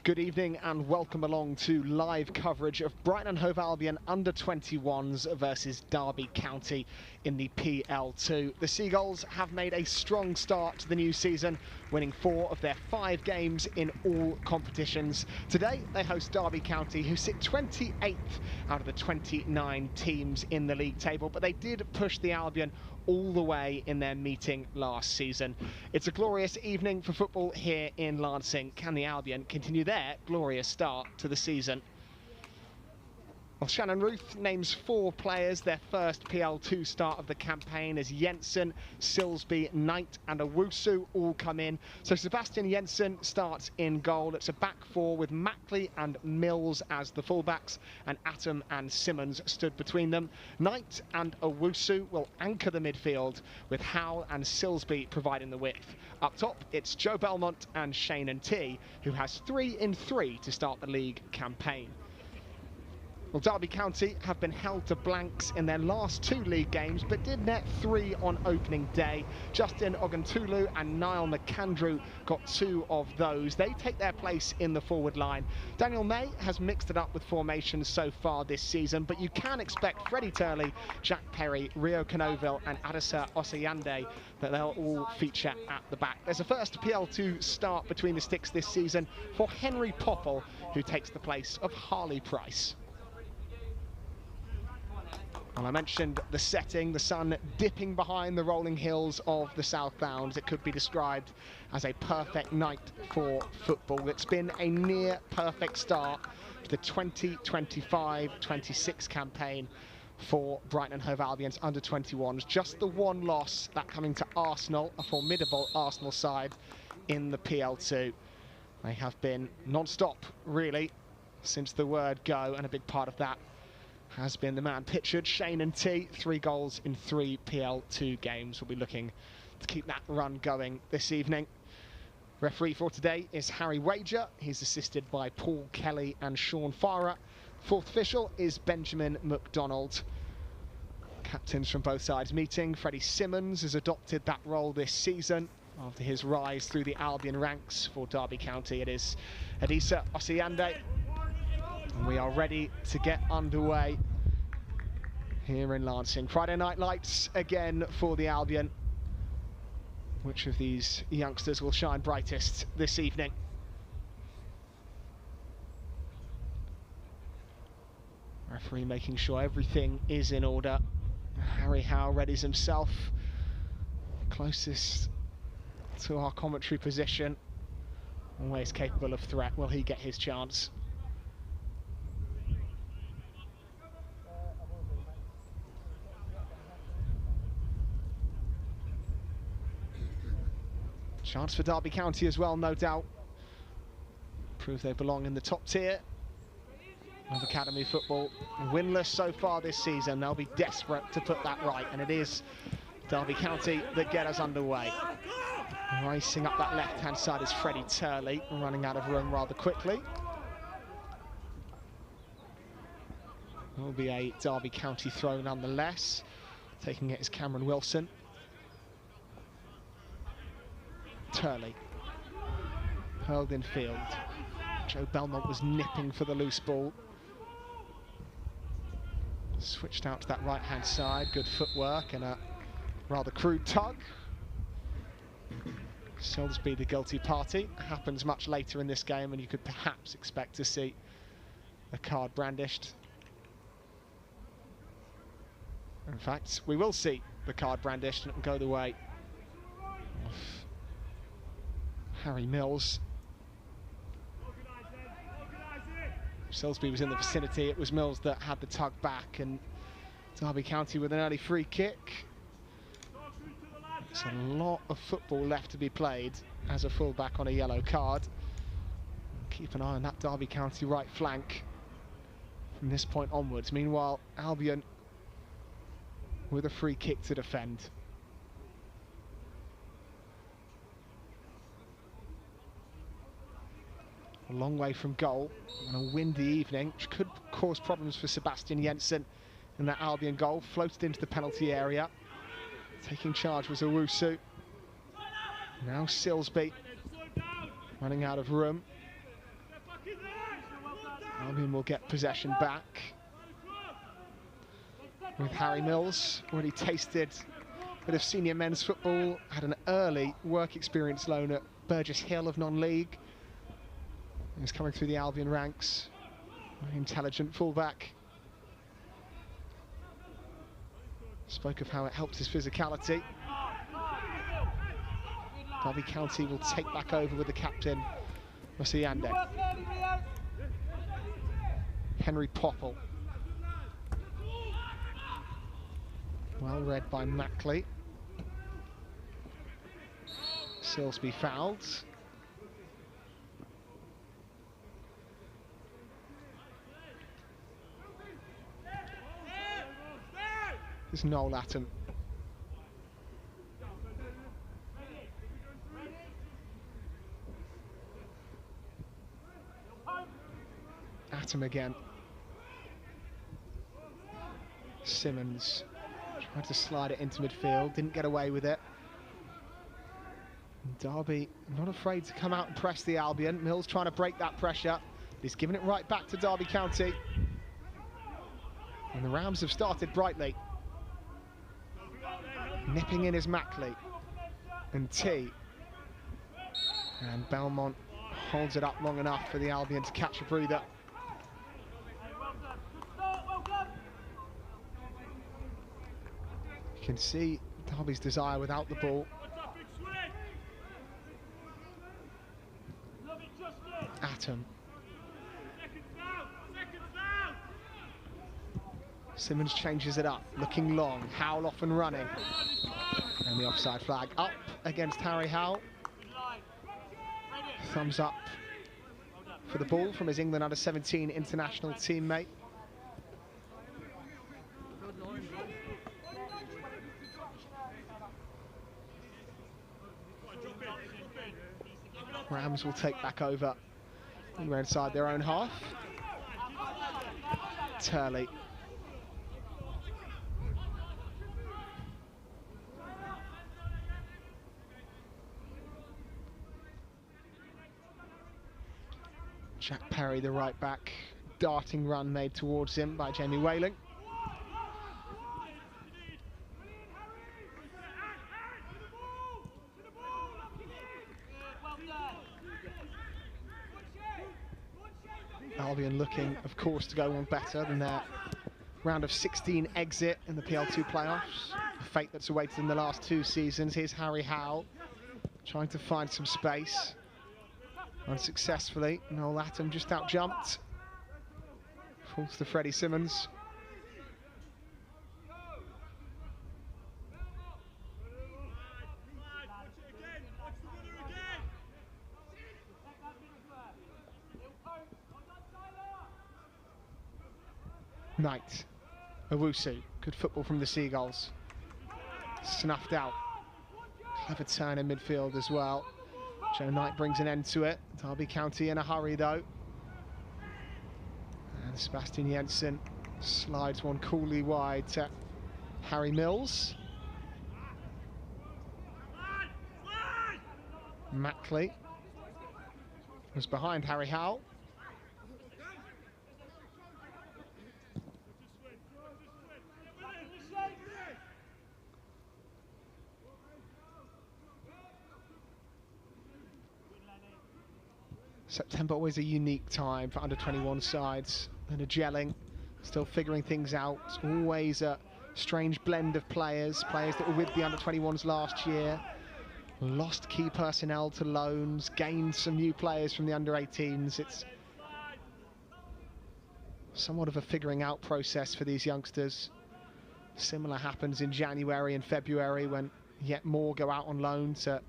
Good evening and welcome along to live coverage of Brighton and Hove Albion under-21s versus Derby County in the PL2. The Seagulls have made a strong start to the new season, winning 4 of their 5 games in all competitions. Today they host Derby County, who sit 28th out of the 29 teams in the league table, but they did push the Albion all the way in their meeting last season. It's a glorious evening for football here in Lancing. Can the Albion continue their glorious start to the season? Well, Shannon Ruth names 4 players, their first PL2 start of the campaign, as Jensen, Silsby, Knight and Owusu all come in. So Sebastian Jensen starts in goal. It's a back 4 with Mackley and Mills as the fullbacks, and Atom and Simmons stood between them. Knight and Owusu will anchor the midfield, with Howell and Silsby providing the width. Up top, it's Joe Belmont and Shane and T, who has 3 in 3 to start the league campaign. Well, Derby County have been held to blanks in their last 2 league games, but did net 3 on opening day. Justin Ogantulu and Niall McAndrew got 2 of those. They take their place in the forward line. Daniel May has mixed it up with formations so far this season, but you can expect Freddie Turley, Jack Perry, Rio Canoville and Adisa Osayande that they'll all feature at the back. There's a first PL2 start between the sticks this season for Henry Popple, who takes the place of Harley Price. Well, I mentioned the setting, the sun dipping behind the rolling hills of the South Downs. It could be described as a perfect night for football. It's been a near perfect start to the 2025-26 campaign for Brighton and Hove Albion's under-21s. Just the one loss, that coming to Arsenal, a formidable Arsenal side in the PL2. They have been non-stop, really, since the word go, and a big part of that has been the man pictured, Shane and T. 3 goals in 3 PL2 games. We'll be looking to keep that run going this evening. Referee for today is Harry Wager. He's assisted by Paul Kelly and Sean Farah. 4th official is Benjamin McDonald. Captains from both sides meeting. Freddie Simmons has adopted that role this season after his rise through the Albion ranks. For Derby County, it is Adisa Osayande. And we are ready to get underway here in Lancing. Friday night lights again for the Albion. Which of these youngsters will shine brightest this evening? Referee making sure everything is in order. Harry Howe readies himself closest to our commentary position. Always capable of threat. Will he get his chance? Chance for Derby County as well, no doubt. Prove they belong in the top tier of academy football. Winless so far this season. They'll be desperate to put that right, and it is Derby County that get us underway. Racing up that left-hand side is Freddie Turley, running out of room rather quickly. It will be a Derby County throw nonetheless. Taking it is Cameron Wilson. Turley, hurled in field. Joe Belmont was nipping for the loose ball. Switched out to that right-hand side. Good footwork and a rather crude tug. Silsby the guilty party. Happens much later in this game, and you could perhaps expect to see a card brandished. In fact, we will see the card brandished, and it will go the way of Harry Mills. Silsby was in the vicinity. It was Mills that had the tug back, and Derby County with an early free kick. It's a lot of football left to be played as a fullback on a yellow card. Keep an eye on that Derby County right flank from this point onwards. Meanwhile, Albion with a free kick to defend. A long way from goal on a windy evening, which could cause problems for Sebastian Jensen in that Albion goal. Floated into the penalty area. Taking charge was Owusu. Now Silsby running out of room. Albion will get possession back with Harry Mills. Already tasted a bit of senior men's football, had an early work experience loan at Burgess Hill of non-league. He's coming through the Albion ranks. Very intelligent fullback. Spoke of how it helped his physicality. Derby County will take back over with the captain, Masiande. Henry Popple. Well read by Mackley. Silsby fouled. It's Noel Atom. Atom again. Simmons tried to slide it into midfield, didn't get away with it. Derby not afraid to come out and press the Albion. Mills trying to break that pressure. He's giving it right back to Derby County. And the Rams have started brightly. Nipping in is Mackley. And T. And Belmont holds it up long enough for the Albion to catch a breather. You can see Derby's desire without the ball. Atom. Simmons changes it up, looking long. Howell off and running. And the offside flag up against Harry Howell. Thumbs up for the ball from his England under-17 international teammate. Rams will take back over. And we're inside their own half. Turley. Jack Perry, the right back. Darting run made towards him by Jamie Whaling. Albion looking, of course, to go on better than their round of 16 exit in the PL2 playoffs. A fate that's awaited in the last two seasons. Here's Harry Howell trying to find some space. Unsuccessfully. Noel Atom just out-jumped. Falls to Freddie Simmons. Knight. Owusu. Good football from the Seagulls. Snuffed out. Clever turn in midfield as well. Joe Knight brings an end to it. Derby County in a hurry though. And Sebastian Jensen slides one coolly wide to Harry Mills. Mackley was behind Harry Howell. September always a unique time for under-21 sides. And a gelling, still figuring things out. It's always a strange blend of players that were with the under-21s last year. Lost key personnel to loans, gained some new players from the under-18s. It's somewhat of a figuring out process for these youngsters. Similar happens in January and February when yet more go out on loan to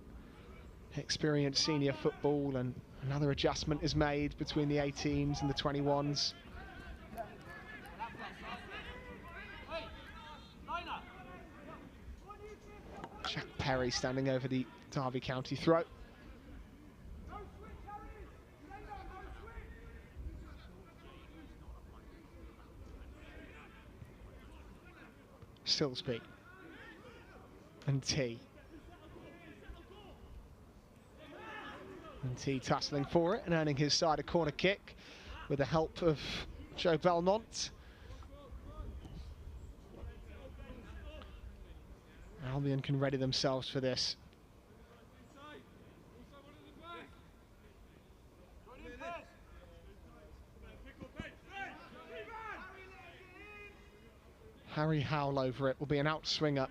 experience senior football, and another adjustment is made between the 18s and the 21s. Jack Perry standing over the Derby County throw. Silsby. And T. And T tussling for it and earning his side a corner kick. with the help of Joe Belmont. Albion can ready themselves for this. Harry Howell over it, will be an outswinger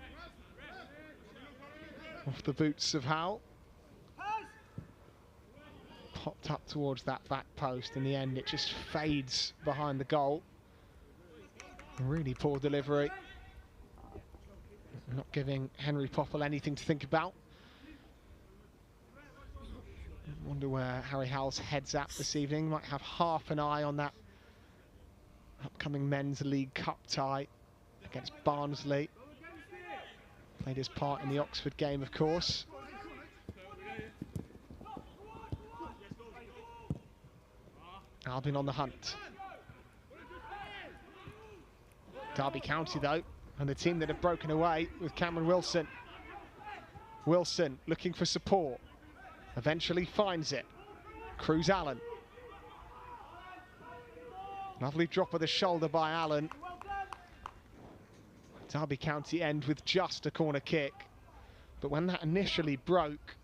off the boots of Howell. Popped up towards that back post. In the end, it just fades behind the goal. Really poor delivery. Not giving Henry Popple anything to think about. I wonder where Harry Howell's head's at this evening. Might have half an eye on that upcoming Men's League Cup tie against Barnsley. Played his part in the Oxford game, of course. Albion on the hunt. Derby County, though, and the team that have broken away with Cameron Wilson. Wilson looking for support. Eventually finds it. Cruz Allen. Lovely drop of the shoulder by Allen. Derby County end with just a corner kick. But when that initially broke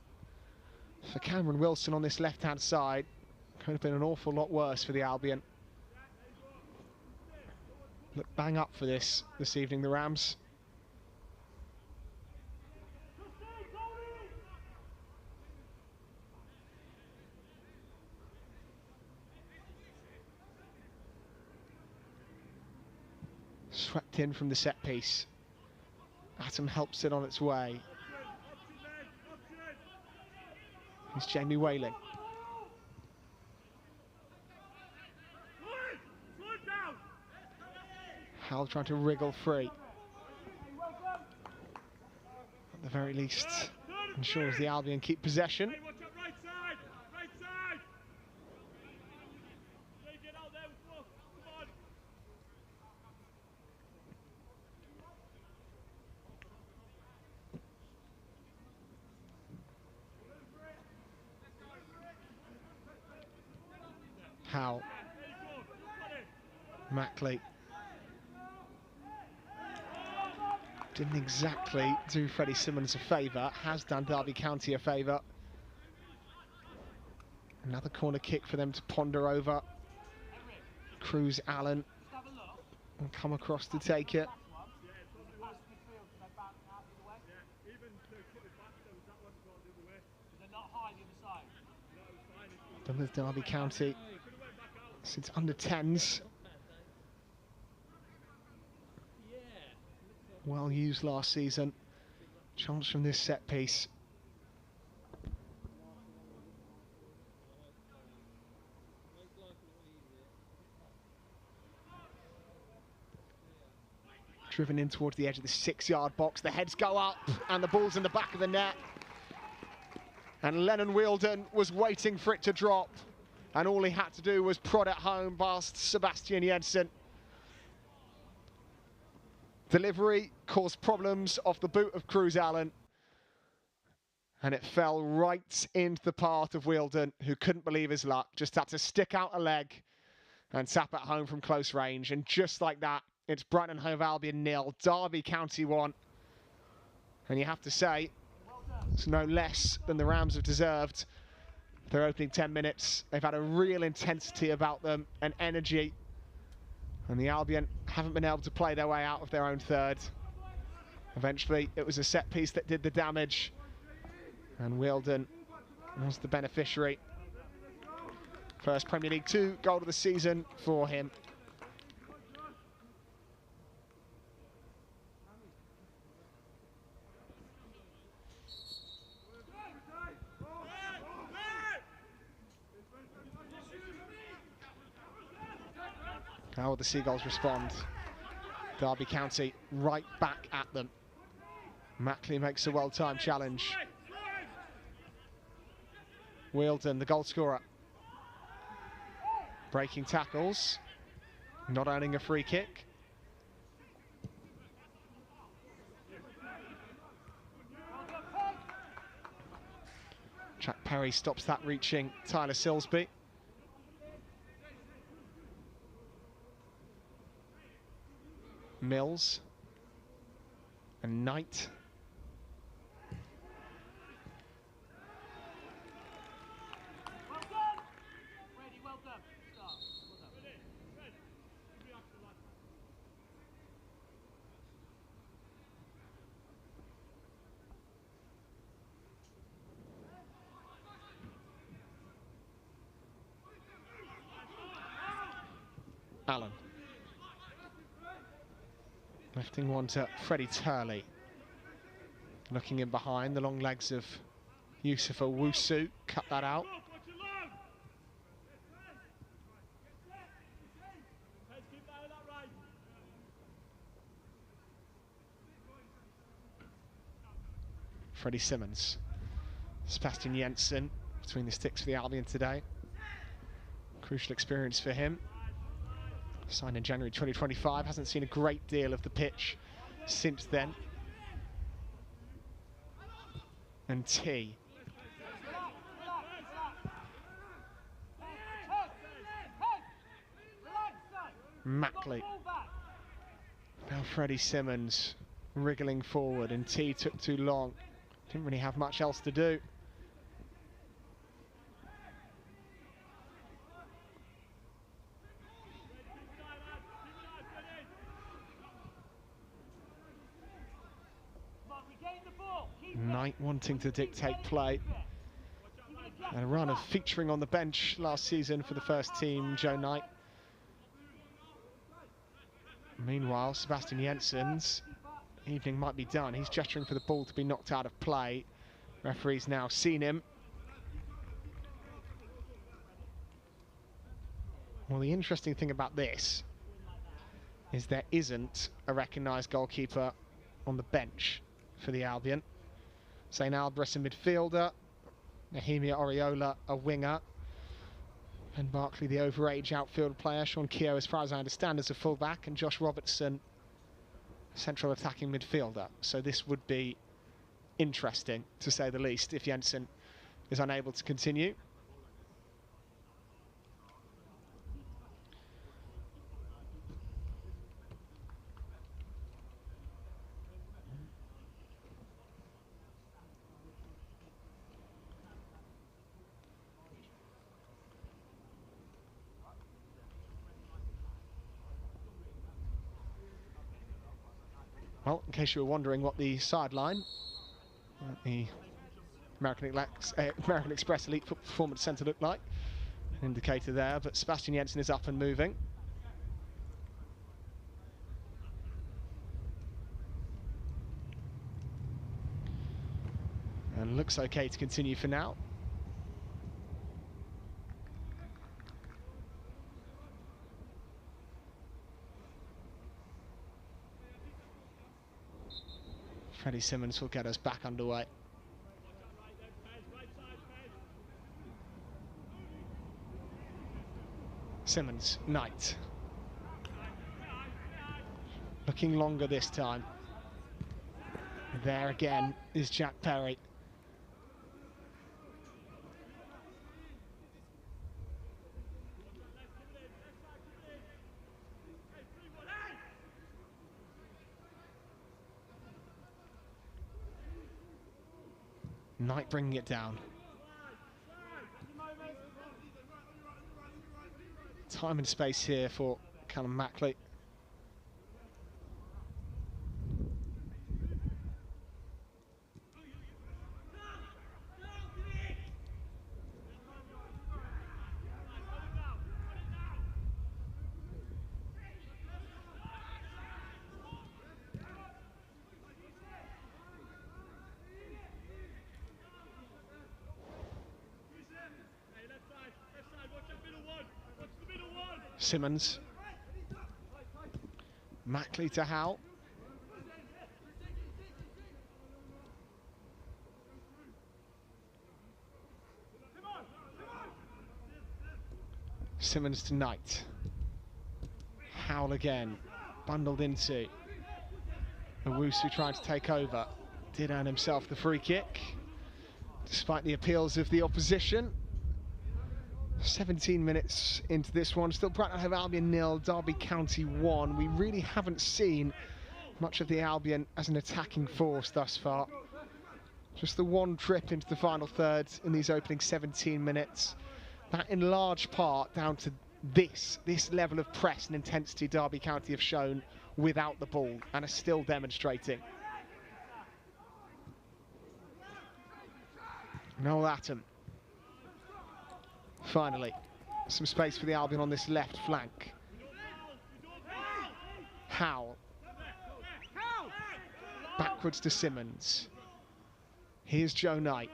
for Cameron Wilson on this left-hand side, could have been an awful lot worse for the Albion. Look bang up for this evening, the Rams. Swept in from the set piece. Atom helps it on its way. Here's Jamie Whaling. Howell trying to wriggle free. At the very least, ensures the Albion keep possession. Howell. Mackley. Didn't exactly do Freddie Simmons a favour, has done Derby County a favour. Another corner kick for them to ponder over. Cruz Allen will come across to take it. Done with Derby County since under 10s. Well used last season. Chance from this set piece. Driven in towards the edge of the 6-yard box. The heads go up and the ball's in the back of the net. And Lennon Wheeldon was waiting for it to drop. And all he had to do was prod it home past Sebastian Jensen. Delivery caused problems off the boot of Cruz Allen. And it fell right into the path of Wheeldon, who couldn't believe his luck. Just had to stick out a leg and tap it home from close range. And just like that, it's Brighton and Hove Albion 0, Derby County 1. And you have to say, it's no less than the Rams have deserved their opening 10 minutes. They've had a real intensity about them and energy. And the Albion haven't been able to play their way out of their own third. Eventually, it was a set piece that did the damage. And Wheeldon was the beneficiary. First Premier League 2 goal of the season for him. How will the Seagulls respond? Derby County right back at them. Mackley makes a well-timed challenge. Wheeldon, the goal scorer. Breaking tackles. Not earning a free kick. Jack Perry stops that reaching Tyler Silsby. Mills and Knight. Allen. Lifting one to Freddie Turley. Looking in behind, the long legs of Yusufa Owusu. Cut that out. Freddie Simmons. Sebastian Jensen between the sticks for the Albion today. Crucial experience for him. Signed in January 2025, hasn't seen a great deal of the pitch since then. And T. Mackley. Now Freddie Simmons wriggling forward, and T took too long. Didn't really have much else to do. Knight wanting to dictate play. And a run of featuring on the bench last season for the first team, Joe Knight. Meanwhile, Sebastian Jensen's evening might be done. He's gesturing for the ball to be knocked out of play. Referee's now seen him. Well, the interesting thing about this is there isn't a recognised goalkeeper on the bench for the Albion. St Albris a midfielder, Nehemia Oriola a winger, and Barkley the overage outfield player, Sean Keogh, as far as I understand, as a fullback, and Josh Robertson central attacking midfielder. So this would be interesting, to say the least, if Jensen is unable to continue. Well, in case you were wondering what the sideline, the American Express Elite Foot Performance Centre looked like, an indicator there, but Sebastian Jensen is up and moving. And looks okay to continue for now. Freddie Simmons will get us back underway. Simmons, Knight. Looking longer this time. There again is Jack Perry. Knight bringing it down. Time and space here for Callum Mackley. Simmons. Mackley to Howe. Simmons to Knight. Howell again. Bundled into. Owusu trying to take over. Did earn himself the free kick, despite the appeals of the opposition. 17 minutes into this one, still Brighton Hove Albion 0, Derby County 1. We really haven't seen much of the Albion as an attacking force thus far. Just the one trip into the final third in these opening 17 minutes. That in large part down to this level of press and intensity Derby County have shown without the ball and are still demonstrating. Noel Atom. Finally, some space for the Albion on this left flank. Howell. Backwards to Simmons. Here's Joe Knight.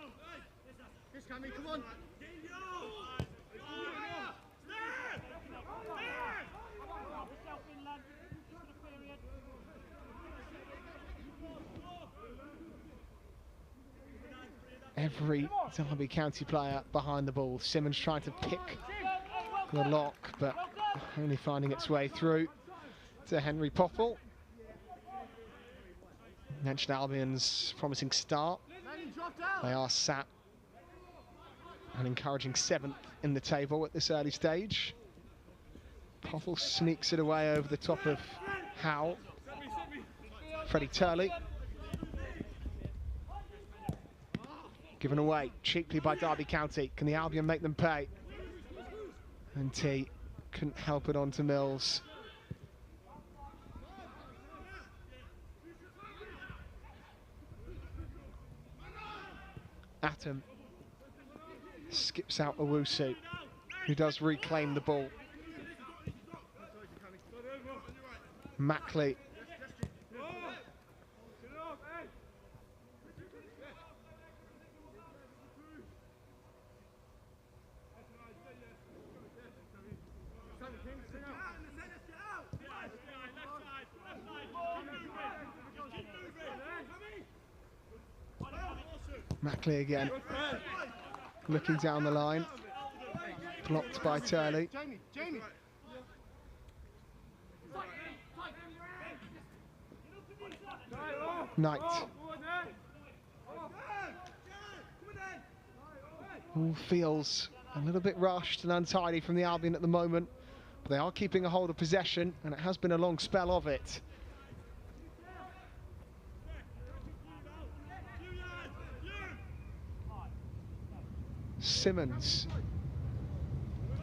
Every Derby County player behind the ball. Simmons trying to pick the lock, but only finding its way through to Henry Popple. Mentioned Albion's promising start. They are sat an encouraging 7th in the table at this early stage. Popple sneaks it away over the top of Howell. Freddie Turley. Given away cheaply by Derby County. Can the Albion make them pay? And T couldn't help it onto Mills. Atom skips out Owusu, who does reclaim the ball. Mackley. Mackley again, looking down the line, blocked by Turley. Knight. All feels a little bit rushed and untidy from the Albion at the moment, but they are keeping a hold of possession, and it has been a long spell of it. Simmons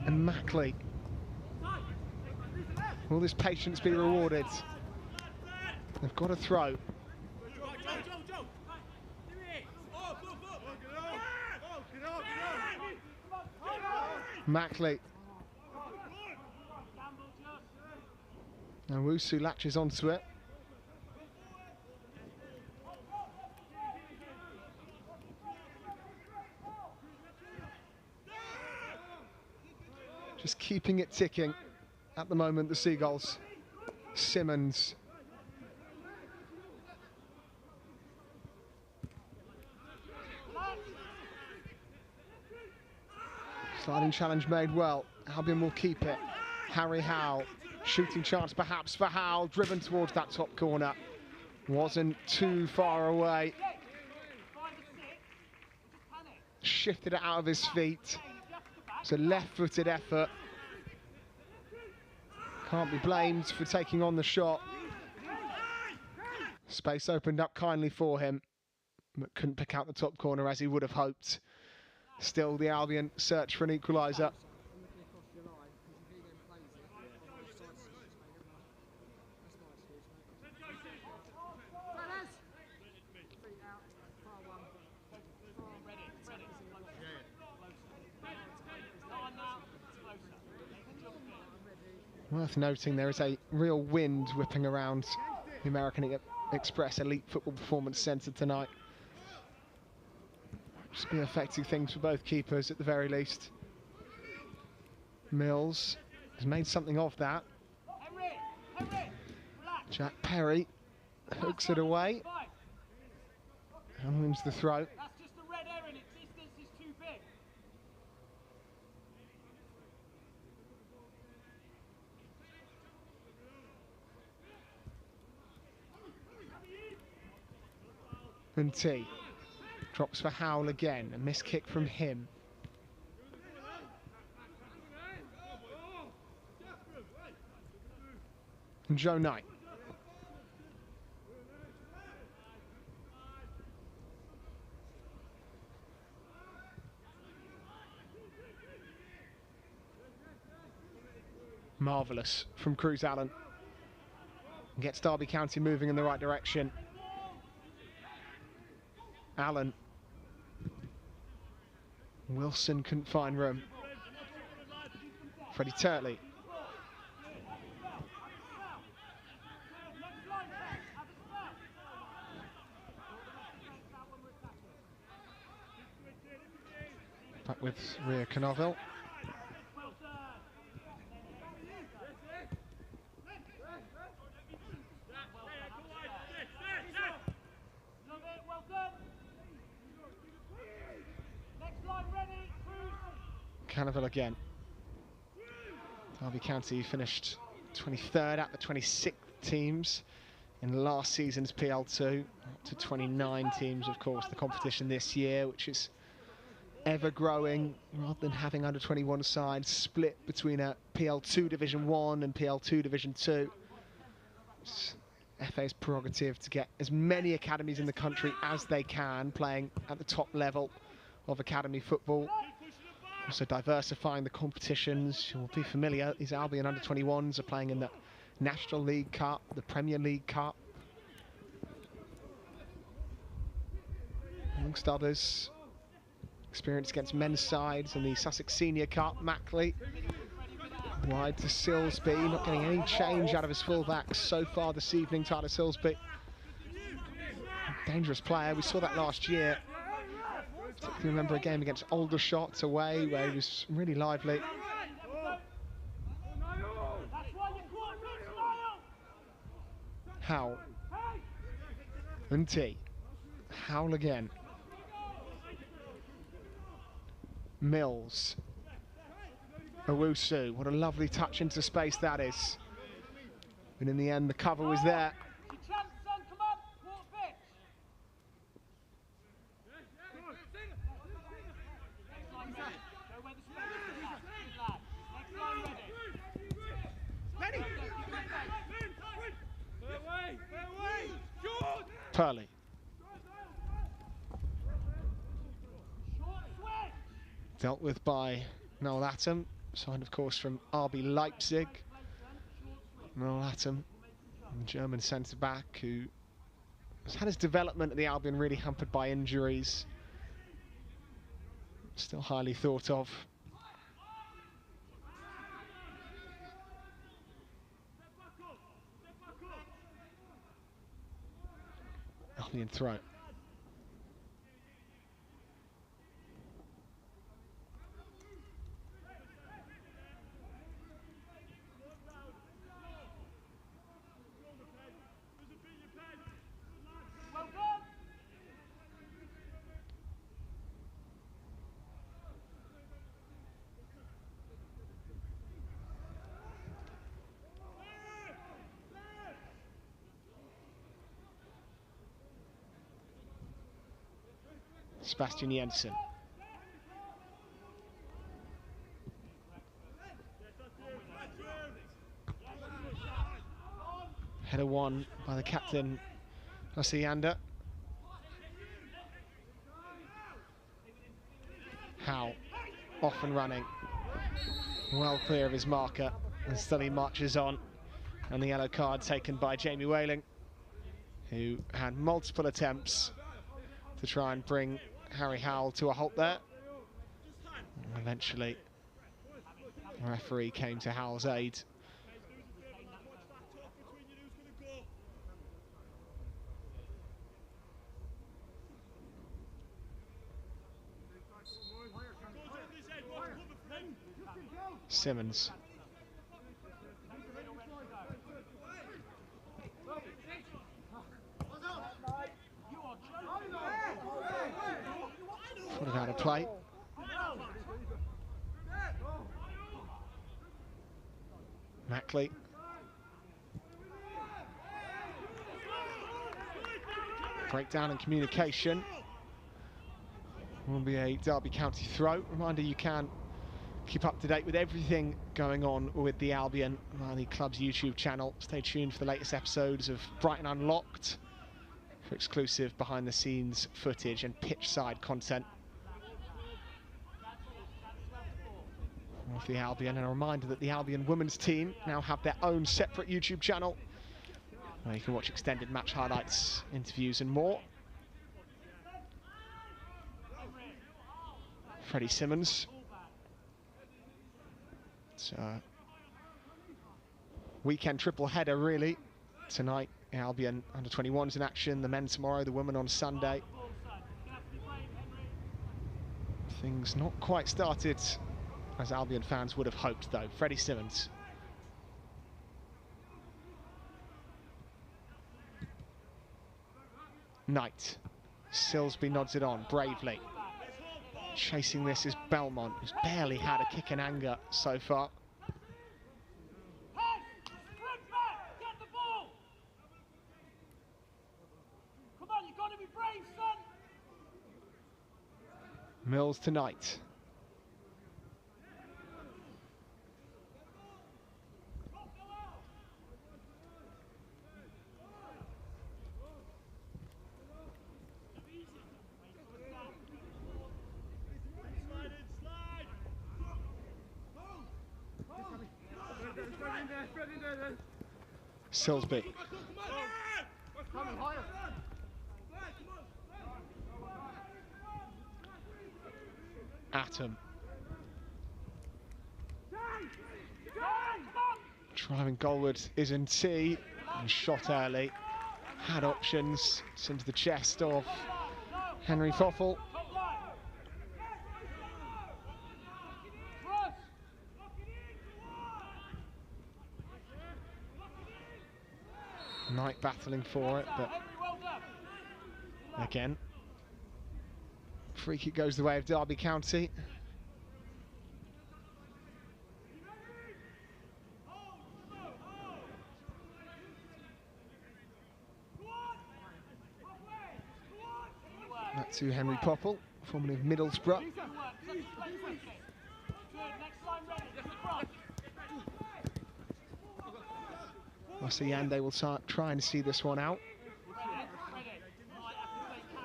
and Mackley. Will this patience be rewarded? They've got a throw. Mackley. Now Owusu latches onto it. Just keeping it ticking at the moment, the Seagulls. Simmons. Sliding challenge made well. Albion will keep it. Harry Howell. Shooting chance perhaps for Howell. Driven towards that top corner. Wasn't too far away. Shifted it out of his feet. It's a left-footed effort. Can't be blamed for taking on the shot. Space opened up kindly for him, but couldn't pick out the top corner as he would have hoped. Still, the Albion search for an equaliser. Worth noting there is a real wind whipping around the American Express Elite Football Performance Centre tonight. Just be affecting things for both keepers at the very least. Mills has made something of that. Jack Perry hooks it away and wins the throw. And T drops for Howell again, a missed kick from him. Joe Knight. Marvellous from Cruz Allen. Gets Derby County moving in the right direction. Allen. Wilson couldn't find room. Freddie Turtley. Back with Rhea Canoville. Canoville again. Derby County finished 23rd out of the 26 teams in last season's PL2, up to 29 teams, of course, the competition this year, which is ever growing, rather than having under 21 sides split between a PL2 Division 1 and PL2 Division 2. It's FA's prerogative to get as many academies in the country as they can playing at the top level of academy football. Also diversifying the competitions. You'll be familiar, these Albion under 21s are playing in the National League Cup, the Premier League Cup, amongst others. Experience against men's sides in the Sussex Senior Cup. Mackley wide to Silsby, not getting any change out of his fullbacks so far this evening. Tyler Silsby, dangerous player, we saw that last year. Particularly remember a game against Aldershot away where he was really lively. Howell. And T. Howell again. Mills. Owusu. What a lovely touch into space that is. And in the end, the cover was there. Purley. Dealt with by Noel Atom, signed of course from RB Leipzig. Noel Atom, German centre-back who has had his development at the Albion really hampered by injuries. Still highly thought of. Albion throw. Sebastian Jensen. Header won by the captain, Osiander. Howe, off and running. Well clear of his marker, and still he marches on. And the yellow card taken by Jamie Whaling, who had multiple attempts to try and bring Harry Howell to a halt there. And eventually, the referee came to Howell's aid. Simmons. Put it out of play. Mackley. Breakdown in communication. Will be a Derby County throw. Reminder, you can Keep up to date with everything going on with the Albion via the club's YouTube channel. Stay tuned for the latest episodes of Brighton Unlocked for exclusive behind-the-scenes footage and pitch-side content of the Albion. And a reminder that the Albion women's team now have their own separate YouTube channel where you can watch extended match highlights, interviews and more. Freddie Simmons. It's a weekend triple header really. Tonight, Albion under-21s in action, the men tomorrow, the women on Sunday. Things not quite started as Albion fans would have hoped though. Freddie Simmons. Knight. Silsby nods it on bravely. Chasing this is Belmont, who's barely had a kick in anger so far. Mills to Knight. Silsby. Atom. Driving goalward is in T and shot early. Had options. It's into the chest of Henry Foffel. Knight battling for it, but again, free kick goes the way of Derby County. That to Henry Poppel, formerly of Middlesbrough. Yande will try and see this one out.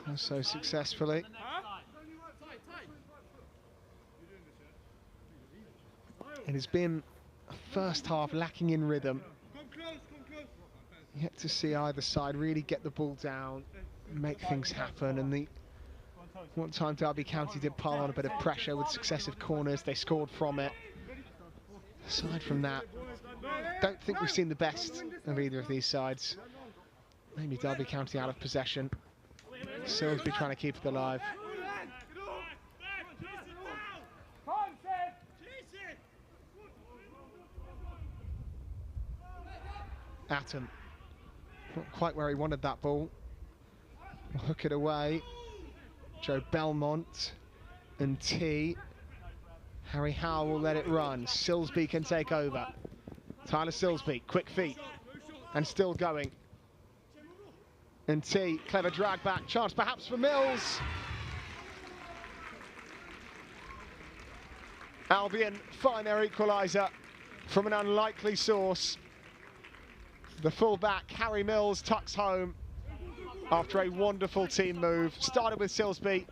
Does so successfully. It has been a first half lacking in rhythm. Yet to see either side really get the ball down, make things happen, and the one time Derby County did pile on a bit of pressure with successive corners, they scored from it. Aside from that, don't think we've seen the best of either of these sides. Maybe Derby County out of possession. Silsby trying to keep it alive. Atom. Not quite where he wanted that ball. We'll hook it away. Joe Belmont and T. Harry Howe will let it run. Silsby can take over. Tyler Silsby, quick feet, and still going. And T, clever drag back, chance perhaps for Mills. Albion find their equaliser from an unlikely source. The full-back, Harry Mills, tucks home after a wonderful team move. Started with Silsby.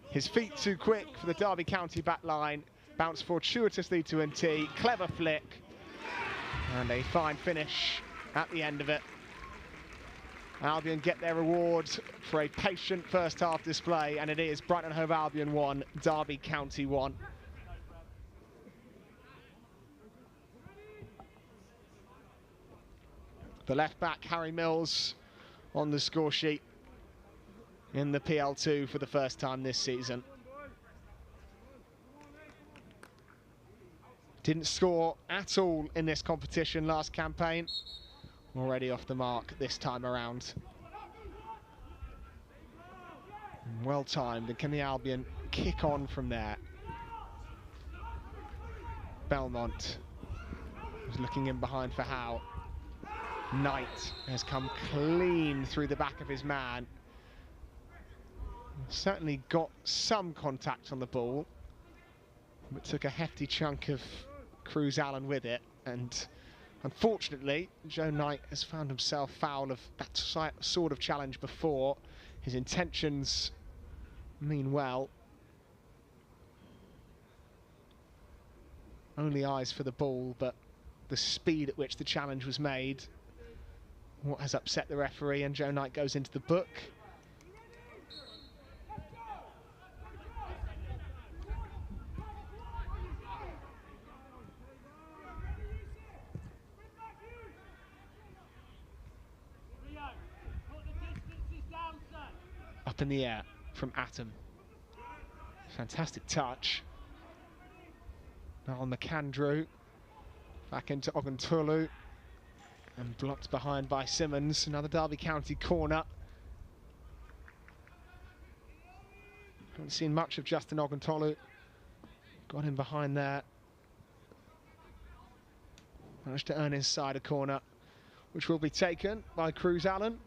His feet too quick for the Derby County back line. Bounced fortuitously to NT, clever flick. And a fine finish at the end of it. Albion get their reward for a patient first half display, and it is Brighton Hove Albion 1, Derby County 1. The left back, Harry Mills, on the score sheet in the PL2 for the first time this season. Didn't score at all in this competition last campaign. Already off the mark this time around. Well timed, and can the Albion kick on from there? Belmont was looking in behind for Howe. Knight has come clean through the back of his man. Certainly got some contact on the ball. It took a hefty chunk of Cruz Allen with it, and unfortunately Joe Knight has found himself foul of that sort of challenge before. His intentions mean well. Only eyes for the ball, but the speed at which the challenge was made, what has upset the referee, and Joe Knight goes into the book. Up in the air from Atom. Fantastic touch. Now on McAndrew. Back into Oguntulu. And blocked behind by Simmons. Another Derby County corner. Haven't seen much of Justin Oguntulu. Got him behind there. Managed to earn his side a corner, which will be taken by Cruz Allen.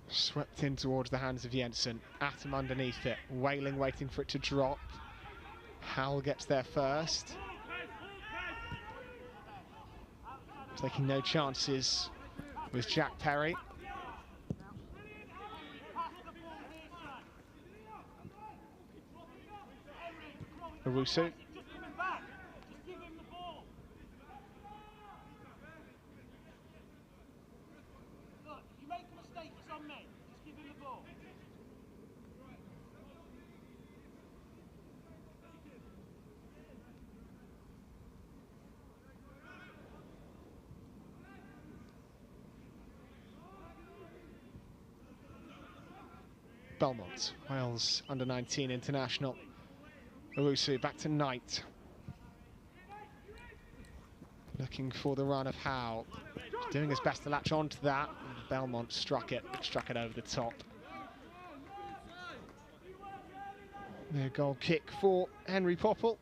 Swept in towards the hands of Jensen. Atom underneath it. Wailing, waiting for it to drop. Howell gets there first. Taking no chances with Jack Perry. Owusu. Belmont, Wales under-19 international. Owusu back to Knight. Looking for the run of Howe. Doing his best to latch onto that. Belmont struck it over the top. Their goal kick for Henry Popple.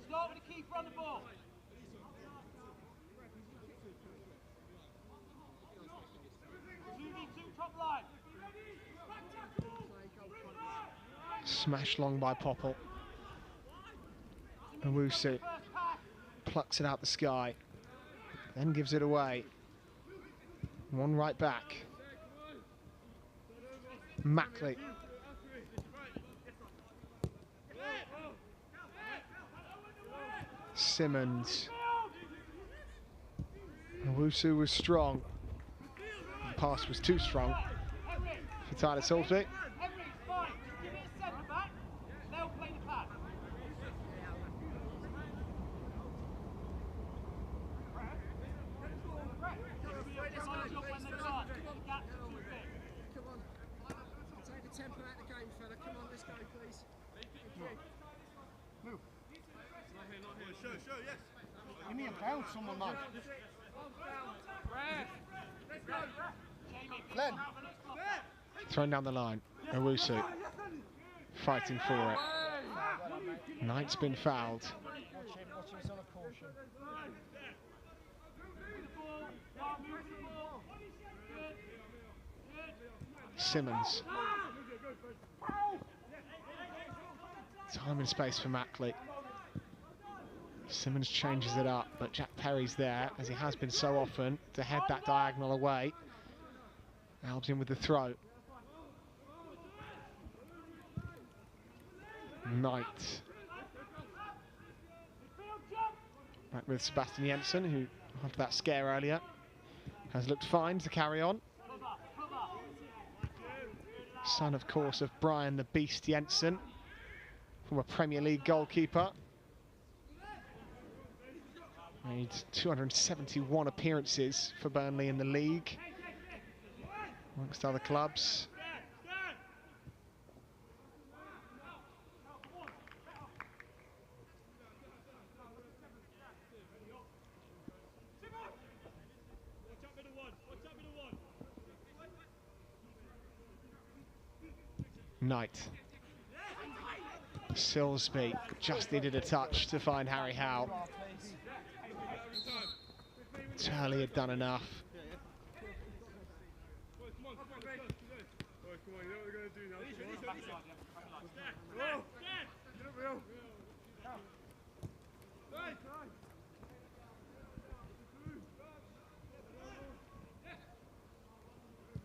Start with the keeper on the ball. Top line. Smashed long by Popple. Owusu plucks it out the sky, then gives it away. One right back. Mackley. Simmons. Owusu was strong. The pass was too strong for Tyler Salisbury. Give me a bounce on my man. Glenn. Thrown down the line. Owusu fighting for it. Knight's been fouled. Simmons. Time and space for Mackley. Simmons changes it up, but Jack Perry's there, as he has been so often, to head that diagonal away. Albion with the throw. Knight. Back with Sebastian Jensen, who, after that scare earlier, has looked fine to carry on. Son, of course, of Brian the Beast Jensen, former Premier League goalkeeper. Made 271 appearances for Burnley in the league, amongst other clubs. Knight. Silsby just needed a touch to find Harry Howe. Turley had done enough.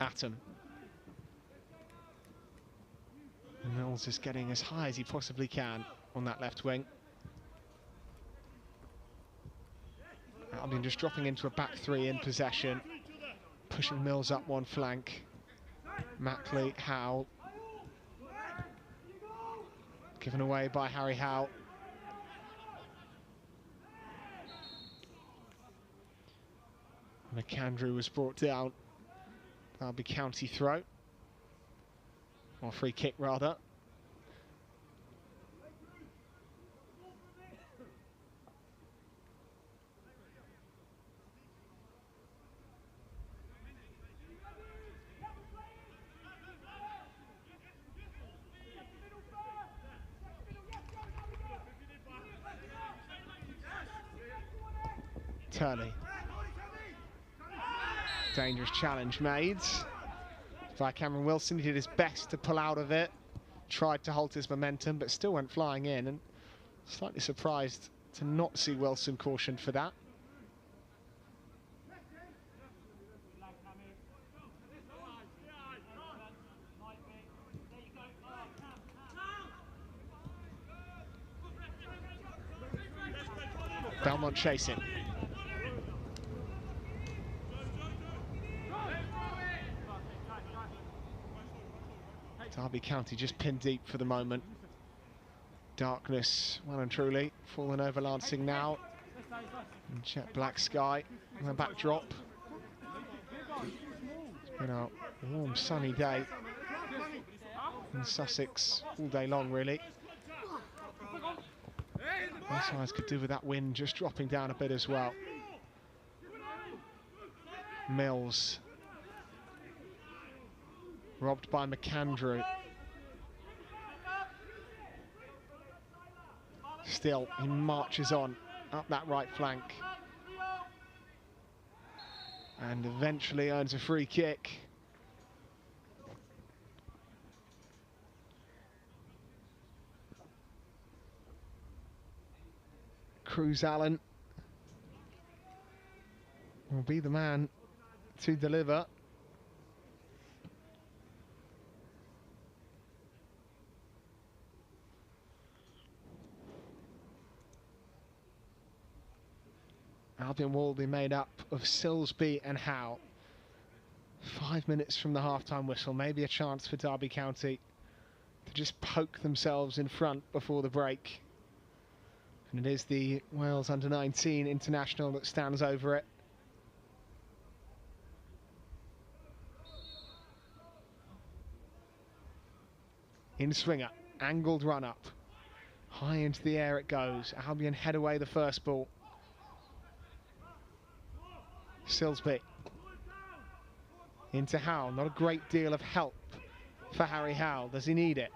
Atom. Mills is getting as high as he possibly can on that left wing. Albion just dropping into a back three in possession, pushing Mills up one flank. Mackley, Howe. Given away by Harry Howe. McAndrew was brought down. That'll be county throw. Or free kick, rather. Turley. Dangerous challenge made by Cameron Wilson. He did his best to pull out of it. Tried to halt his momentum, but still went flying in. And slightly surprised to not see Wilson cautioned for that. Belmont chasing. Derby County just pinned deep for the moment. Darkness, well and truly, falling over Lancing now. And jet black sky, and a backdrop. It's been a warm, sunny day in Sussex all day long, really. Both sides could do with that wind just dropping down a bit as well. Mills. Robbed by McAndrew. Still, he marches on up that right flank. And eventually earns a free kick. Cruz Allen will be the man to deliver. Albion will be made up of Silsby and Howe. 5 minutes from the half-time whistle, maybe a chance for Derby County to just poke themselves in front before the break. And it is the Wales under-19 international that stands over it. In swinger, angled run up. High into the air it goes. Albion head away the first ball. Silsby into Howe. Not a great deal of help for Harry Howe. Does he need it?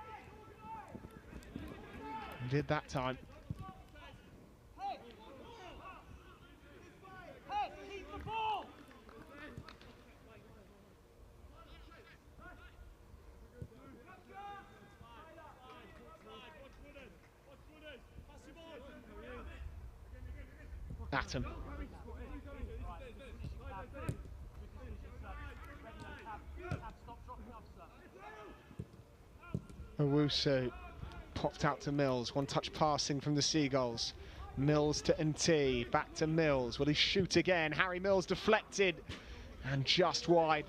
He did that time. Atom. Owusu popped out to Mills. One touch passing from the Seagulls. Mills to NT. Back to Mills. Will he shoot again? Harry Mills deflected and just wide.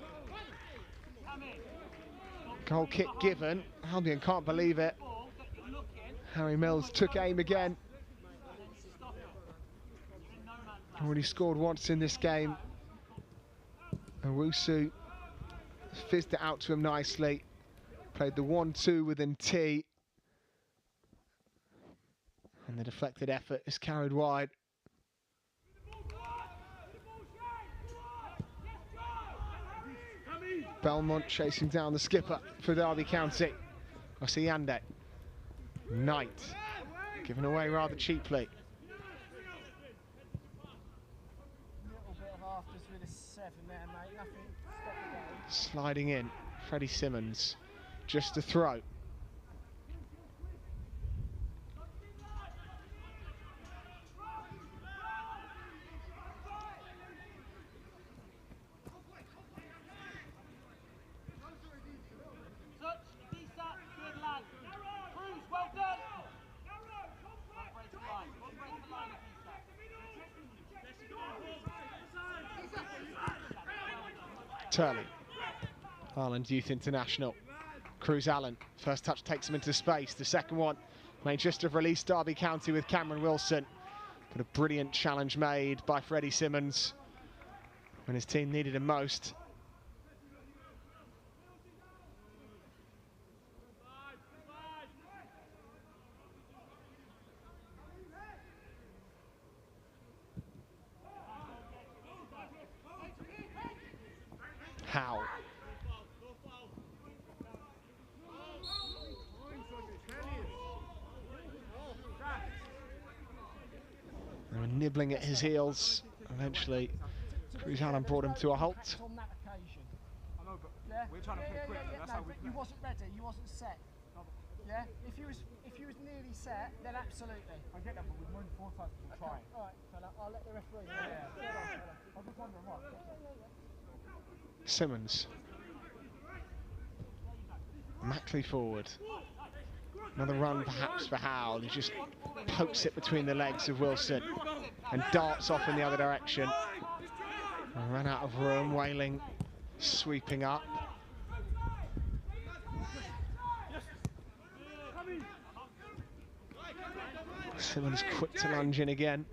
Goal kick given. Albion can't believe it. Harry Mills took aim again. Already scored once in this game. Owusu fizzed it out to him nicely. Played the 1-2 with NT. And the deflected effort is carried wide. Belmont chasing down the skipper for Derby County. Osiande. Knight. Given away rather cheaply. Little bit of afters with a 7 there, mate. Nothing. Stop the game. Sliding in. Freddie Simmons. Just a throw. Turley. Ireland Youth International. Cruz Allen. First touch takes him into space. The second one may just have released Derby County with Cameron Wilson. But a brilliant challenge made by Freddie Simmons when his team needed him most. Howe. They were nibbling at his heels. Eventually, Cruz Allen brought him to a halt. On that occasion. I know, but Yeah? we're trying to play quick. That's how we you play. wasn't ready, you wasn't set. Yeah? If you was nearly set, then absolutely. I get that, but we've moved 4 times. We'll try. Alright, fella, I'll let the referee know. I was just wondering what. Simmons. Mackley forward. Another run perhaps for Howe. He just pokes it between the legs of Wilson and darts off in the other direction. And ran out of room. Whaling sweeping up. Simmons quick to lunge in again.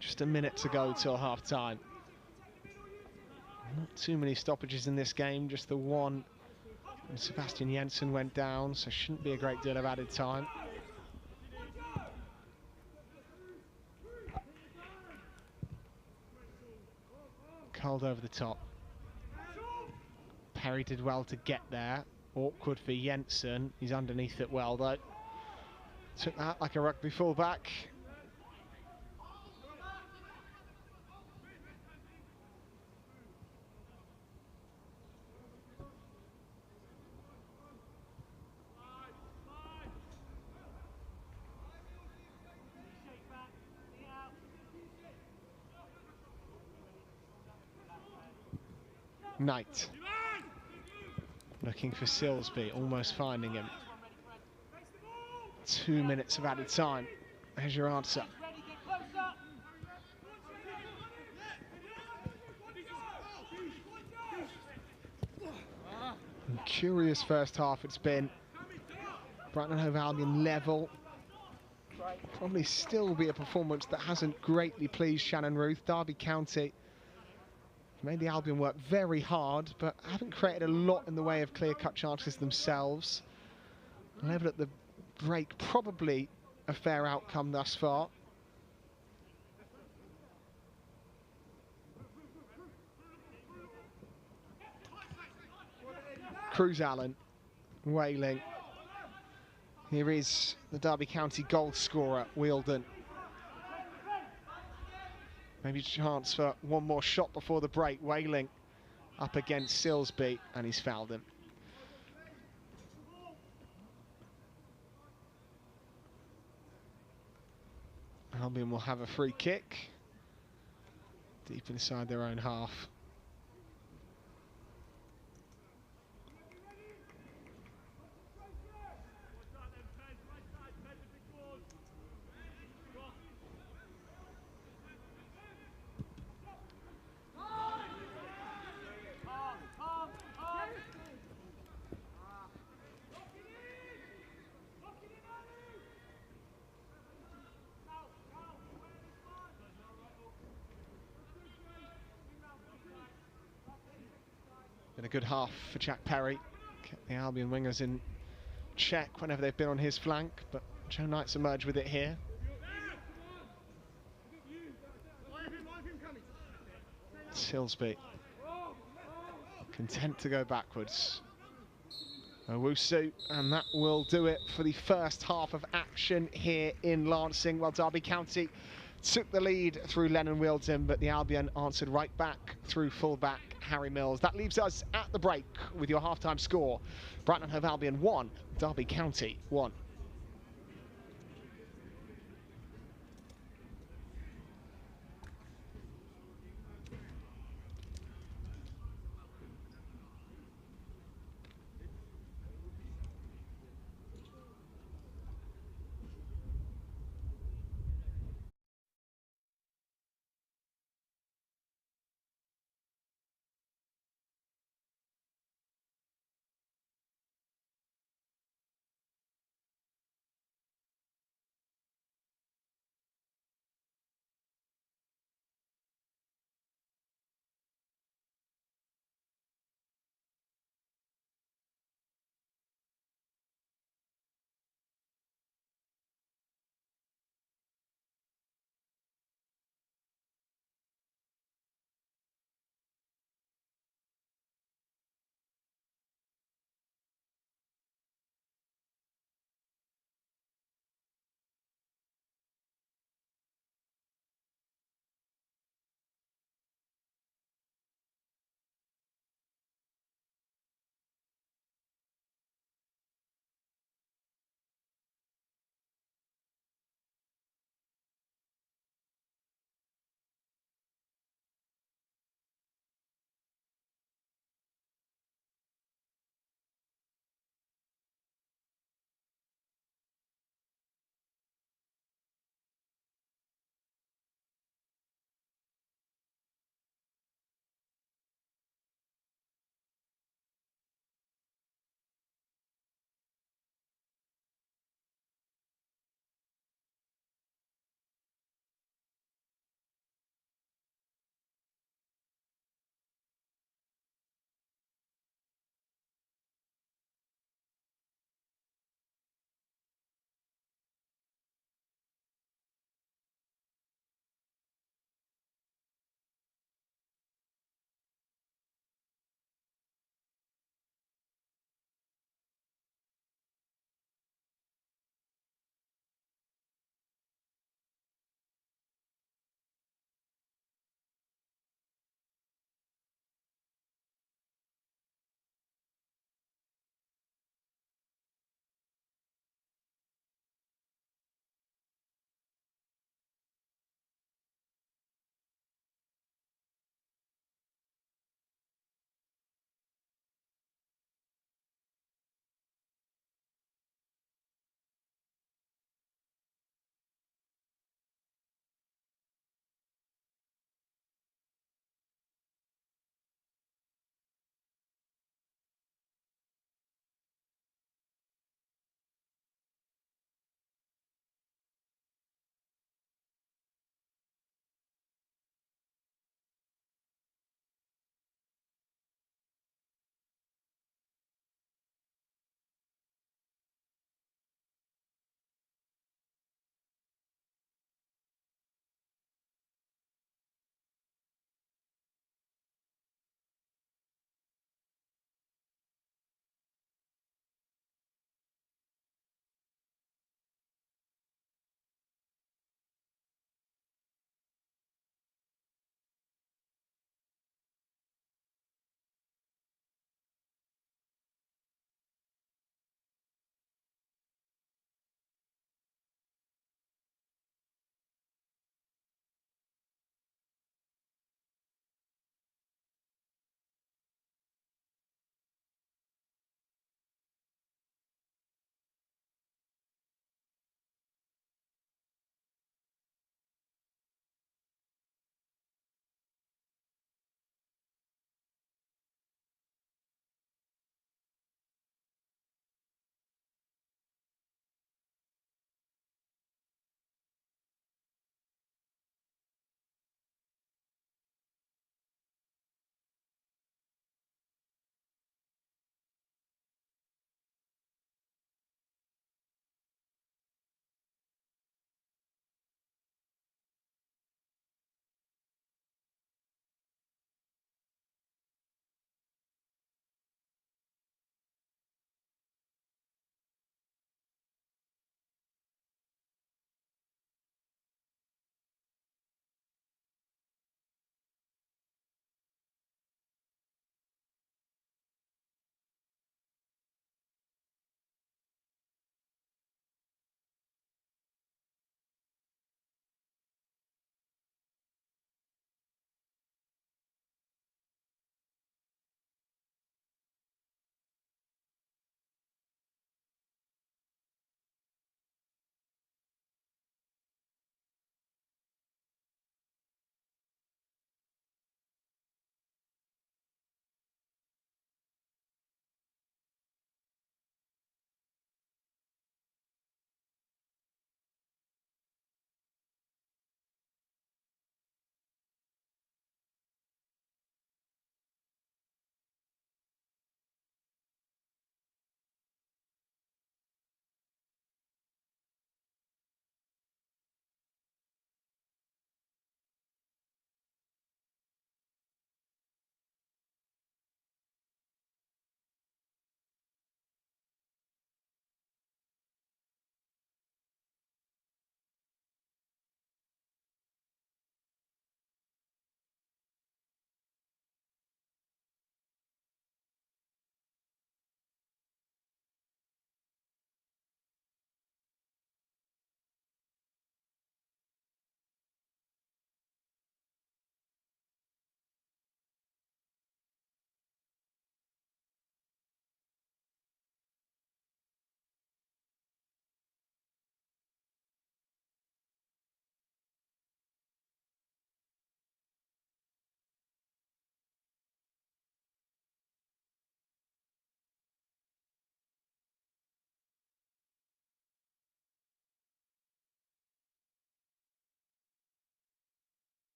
Just a minute to go till half time. Not too many stoppages in this game, just the one. And Sebastian Jensen went down, so shouldn't be a great deal of added time. Cold over the top. Perry did well to get there. Awkward for Jensen. He's underneath it well though. Took that like a rugby fullback. Knight. Looking for Silsby, almost finding him. 2 minutes of added time. There's your answer. And curious first half it's been. Brighton and Hove Albion level. Probably still be a performance that hasn't greatly pleased Shannon Ruth. Derby County made the Albion work very hard, but haven't created a lot in the way of clear-cut chances themselves. Level at the break, probably a fair outcome thus far. Cruz Allen, Whaling. Here is the Derby County goal scorer, Wheeldon. Maybe a chance for one more shot before the break. Whaling up against Silsby, and he's fouled him. Albion will have a free kick deep inside their own half. Been a good half for Jack Perry. Kept the Albion wingers in check whenever they've been on his flank, but Joe Knight's emerged with it here. Silsby content to go backwards. Owusu, and that will do it for the first half of action here in Lancing. Well, Derby County took the lead through Lennon Wheeldon, but the Albion answered right back through fullback Harry Mills. That leaves us at the break with your halftime score. Brighton and Hove Albion 1, Derby County 1.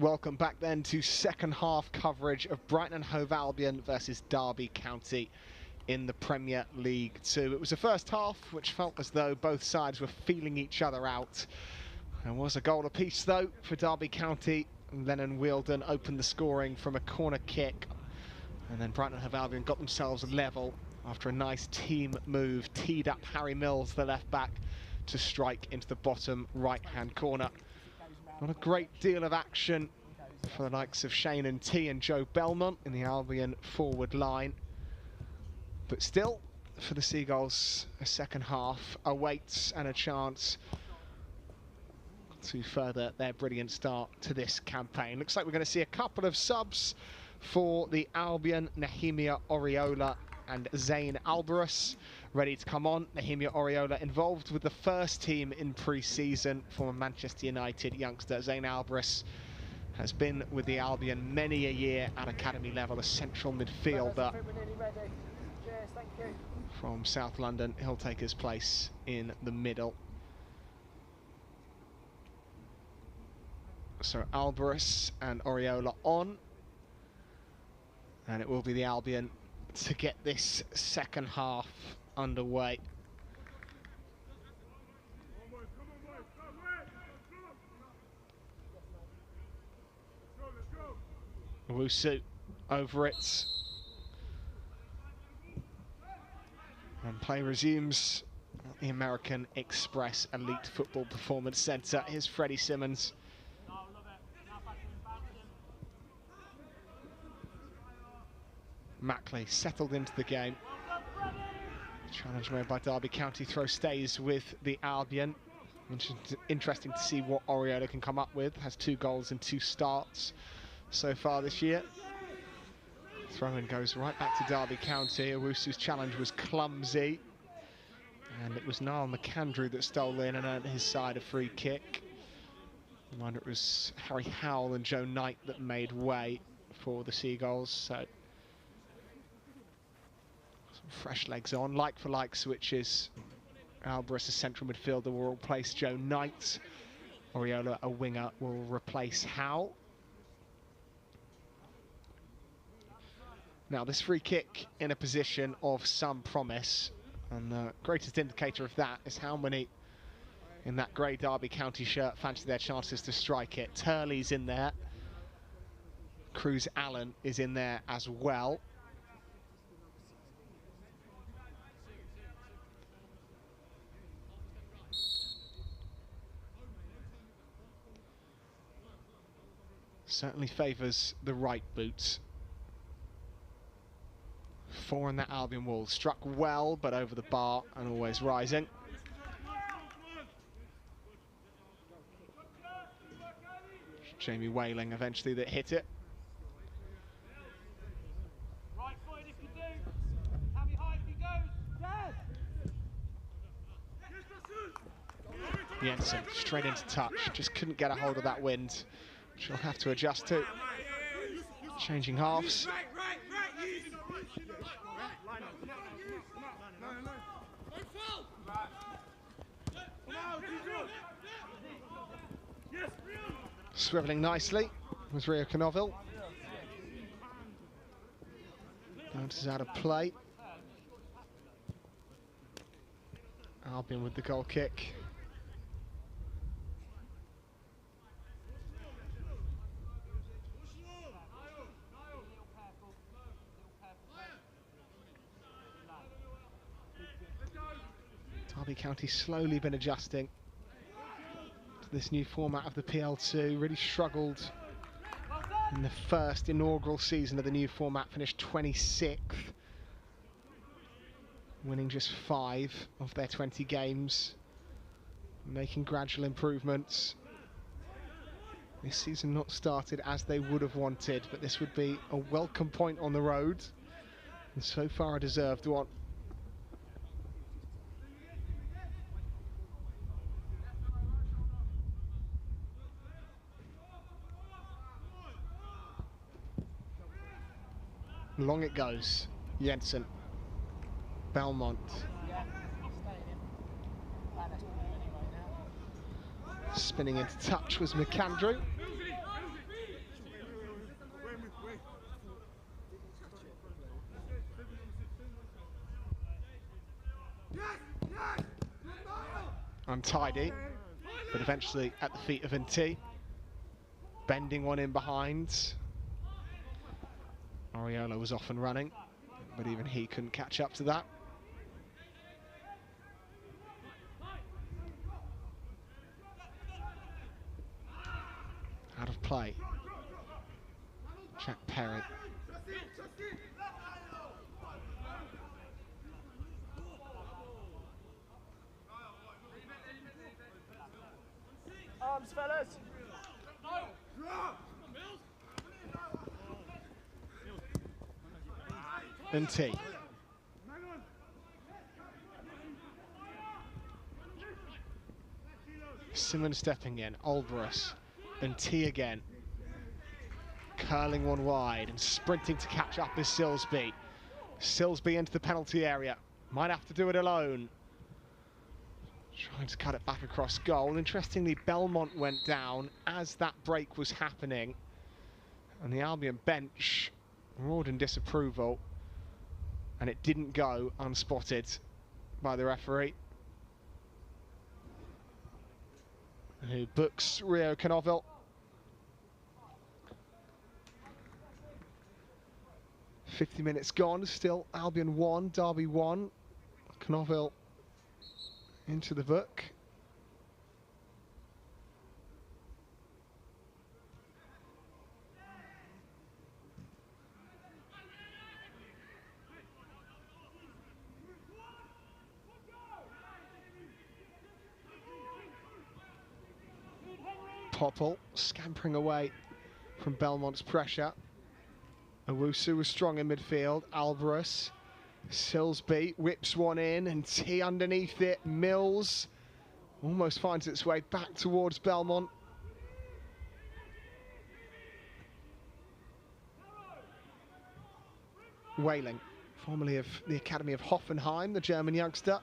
Welcome back then to second half coverage of Brighton and Hove Albion versus Derby County in the Premier League 2. It was the first half which felt as though both sides were feeling each other out. There was a goal apiece though for Derby County. Lennon Wielden opened the scoring from a corner kick, and then Brighton and Hove Albion got themselves level after a nice team move, teed up Harry Mills, the left back, to strike into the bottom right-hand corner. Not a great deal of action for the likes of Shane and T and Joe Belmont in the Albion forward line. But still, for the Seagulls, a second half awaits and a chance to further their brilliant start to this campaign. Looks like we're going to see a couple of subs for the Albion. Nehemia Oriola and Zayn Albarus ready to come on. Nehemia Oriola involved with the first team in pre-season. Former Manchester United youngster Zayn Albarus has been with the Albion many a year at academy level, a central midfielder from South London. He'll take his place in the middle. So Albarus and Oriola on, and it will be the Albion to get this second half underway. Owusu over it, and play resumes at the American Express Elite Football Performance Centre. Here's Freddie Simmons. Mackley settled into the game. Challenge made by Derby County. Throw stays with the Albion. Interesting to see what Oriola can come up with. Has 2 goals in 2 starts so far this year. Throw-in goes right back to Derby County. Owusu's challenge was clumsy, and it was Niall McAndrew that stole in and earned his side a free kick. Reminder, it was Harry Howell and Joe Knight that made way for the Seagulls. So fresh legs on, like-for-like switches. Albarus, a central midfielder, will replace Joe Knight. Oriola, a winger, will replace Howell. Now, this free kick in a position of some promise, and the greatest indicator of that is how many in that grey Derby County shirt fancy their chances to strike it. Turley's in there. Cruz Allen is in there as well. Certainly favours the right boot. 4 in that Albion wall. Struck well, but over the bar and always rising. Jamie Whaling eventually that hit it. Right foot if you do. How high if he goes. Jensen straight into touch. Just couldn't get a hold of that wind. She'll have to adjust to. Changing halves. Swivelling nicely was Rio Canoville. Bounces out of play. Albion with the goal kick. Derby County slowly been adjusting to this new format of the PL2. Really struggled in the first inaugural season of the new format, finished 26th, winning just 5 of their 20 games, making gradual improvements. This season not started as they would have wanted, but this would be a welcome point on the road, and so far a deserved one. Long it goes. Jensen. Belmont. Spinning into touch was McAndrew. untidy, but eventually at the feet of NT. Bending one in behind. Oriola was off and running, but even he couldn't catch up to that. Out of play. Jack Perry. Arms, fellas. NT. Simon stepping in, Olbrus, NT again. Curling one wide and sprinting to catch up is Silsby. Silsby into the penalty area. Might have to do it alone. Trying to cut it back across goal. Interestingly, Belmont went down as that break was happening. And the Albion bench roared in disapproval. And it didn't go unspotted by the referee, who books Rio Canoville. "50 minutes gone, still Albion 1, Derby 1. Canoville into the book. Popple scampering away from Belmont's pressure. Owusu was strong in midfield. Alvarez, Silsby whips one in, and T underneath it. Mills almost finds its way back towards Belmont. Whaling, formerly of the Academy of Hoffenheim, the German youngster.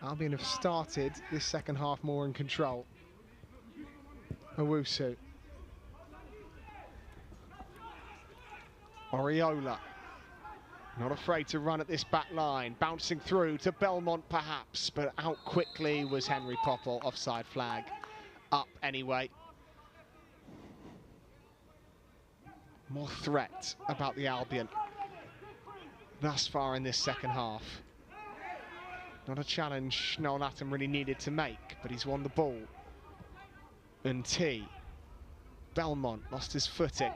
Albion have started this second half more in control. Owusu. Oriola. Not afraid to run at this back line. Bouncing through to Belmont perhaps, but out quickly was Henry Popple. Offside flag up anyway. More threat about the Albion thus far in this second half. Not a challenge Noel Latham really needed to make, but he's won the ball. And T. Belmont lost his footing.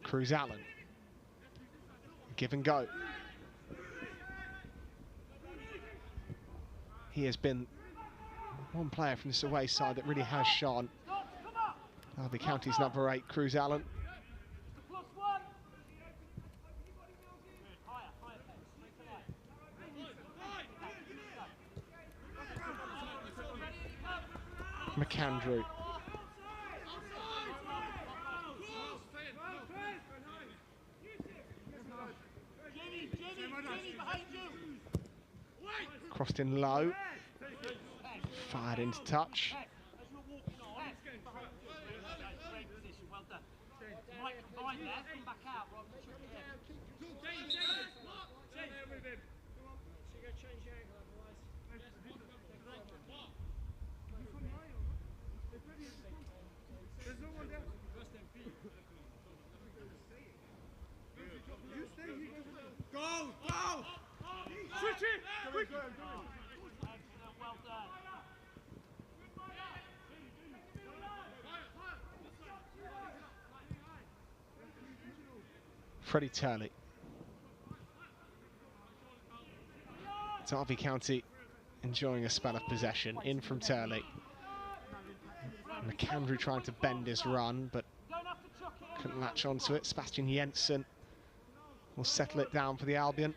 Cruz Allen. Give and go. He has been one player from this away side that really has shone. Derby County's number 8, Cruz Allen. McAndrew. Crossed in low. Fired into touch. Freddie Turley. Derby County enjoying a spell of possession. In from Turley. McAndrew trying to bend his run, but couldn't latch onto it. Sebastian Jensen will settle it down for the Albion.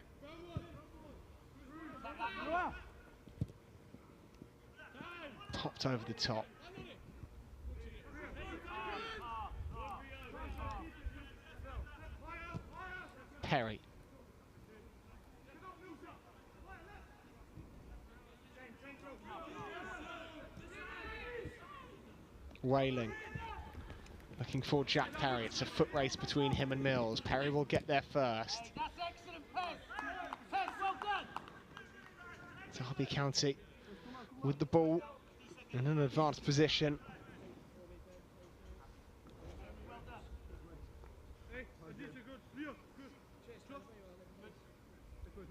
Popped over the top. Perry. Whaling. Looking for Jack Perry. It's a foot race between him and Mills. Perry will get there first. Hey, that's excellent, Pez. Pez, well done. Derby County with the ball in an advanced position.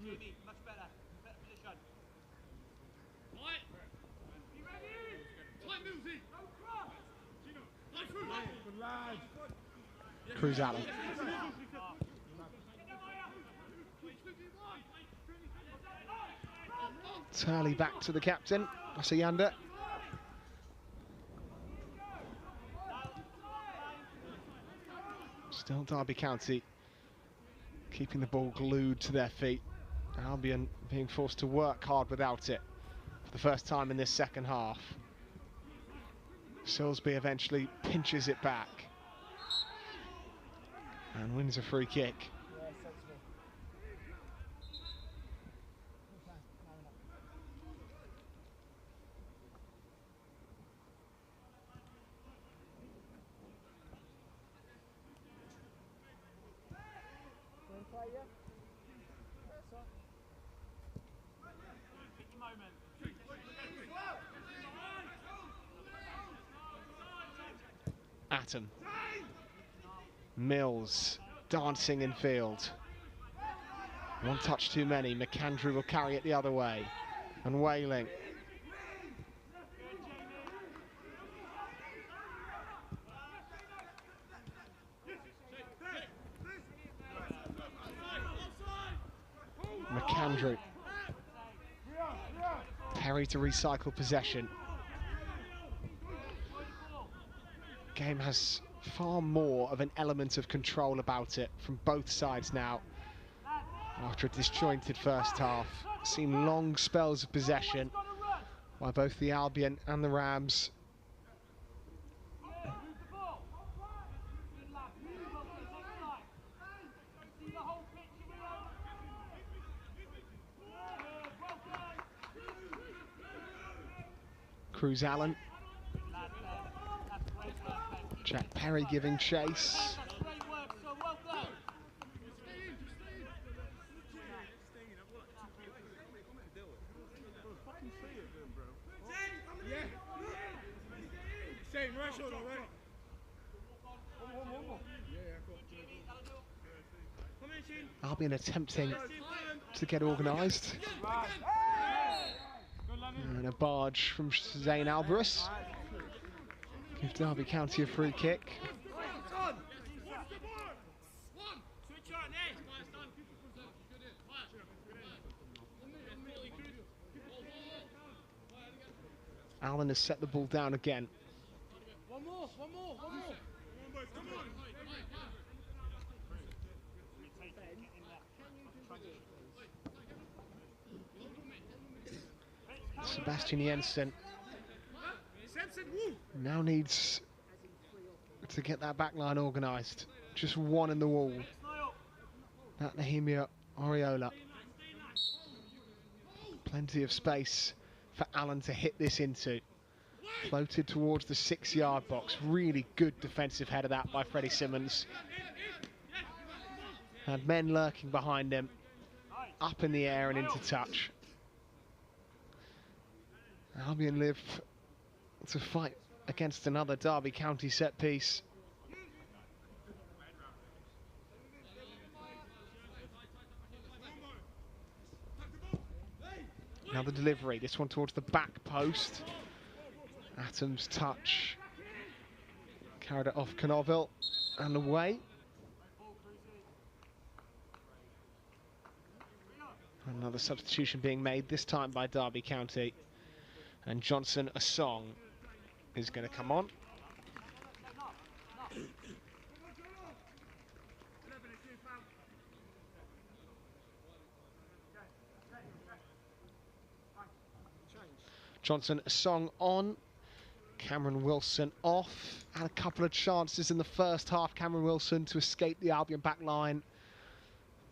Jamie, much better. Better position. Right. You ready? Time, Millsy. Good lad. Cruz Allen. Turley back to the captain, Asayanda. Still Derby County keeping the ball glued to their feet. Albion being forced to work hard without it for the first time in this second half. Silsby eventually pinches it back and wins a free kick. Atom. Mills dancing in field. One touch too many. McAndrew will carry it the other way. And Whaling. McAndrew. Perry to recycle possession. Game has far more of an element of control about it from both sides now. After a disjointed first half, seen long spells of possession by both the Albion and the Rams. Cruz Allen. Jack Perry giving chase. Albion attempting to get organised. And a barge from Zane Alvarez. Give Derby County a free kick. Allen has set the ball down again. One more. Sebastian Jensen now needs to get that back line organised. Just one in the wall. That Nehemia Oriola. Plenty of space for Allen to hit this into. Floated towards the 6-yard box. Really good defensive header that by Freddie Simmons. Had men lurking behind him. Up in the air and into touch. Albion live to fight against another Derby County set piece. Now the delivery, this one towards the back post. Atom's touch. Carried it off Canoville and away. Another substitution being made, this time by Derby County. And Johnson Asong is going to come on. Johnson Asong on. Cameron Wilson off. Had a couple of chances in the first half, Cameron Wilson, to escape the Albion back line.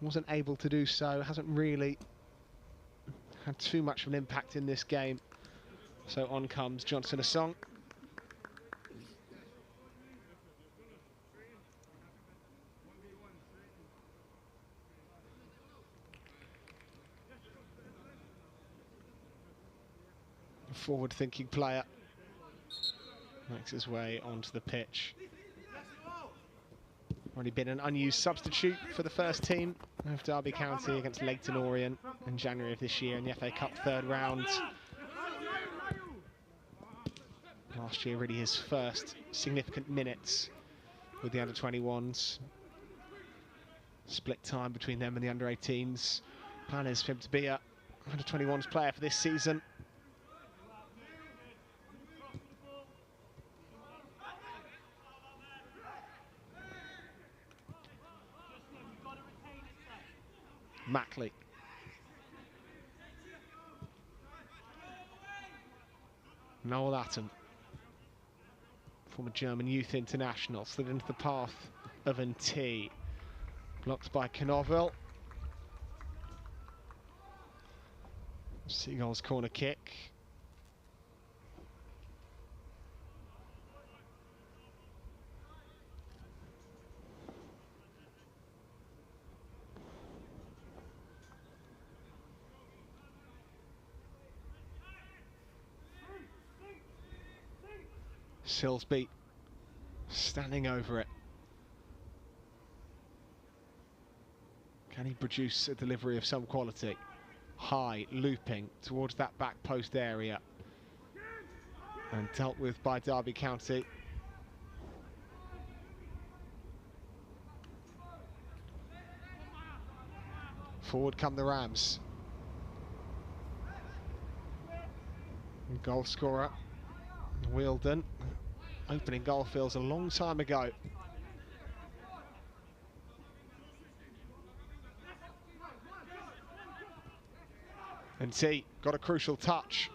Wasn't able to do so, hasn't really had too much of an impact in this game. So on comes Johnson-Asong. Forward-thinking player makes his way onto the pitch. Already been an unused substitute for the first team of Derby County against Leyton Orient in January of this year in the FA Cup third round. Last year really his first significant minutes with the under-21s. Split time between them and the under-18s. Plan is for him to be a under-21s player for this season. Mackley. Noel Atten, former German youth international, slid into the path of N.T. Blocked by Knovel. Seagull's corner kick. Silsby standing over it. Can he produce a delivery of some quality? High, looping towards that back post area. And dealt with by Derby County. Forward come the Rams. And goal scorer, Wheeldon. Opening goal feels a long time ago. And T got a crucial touch.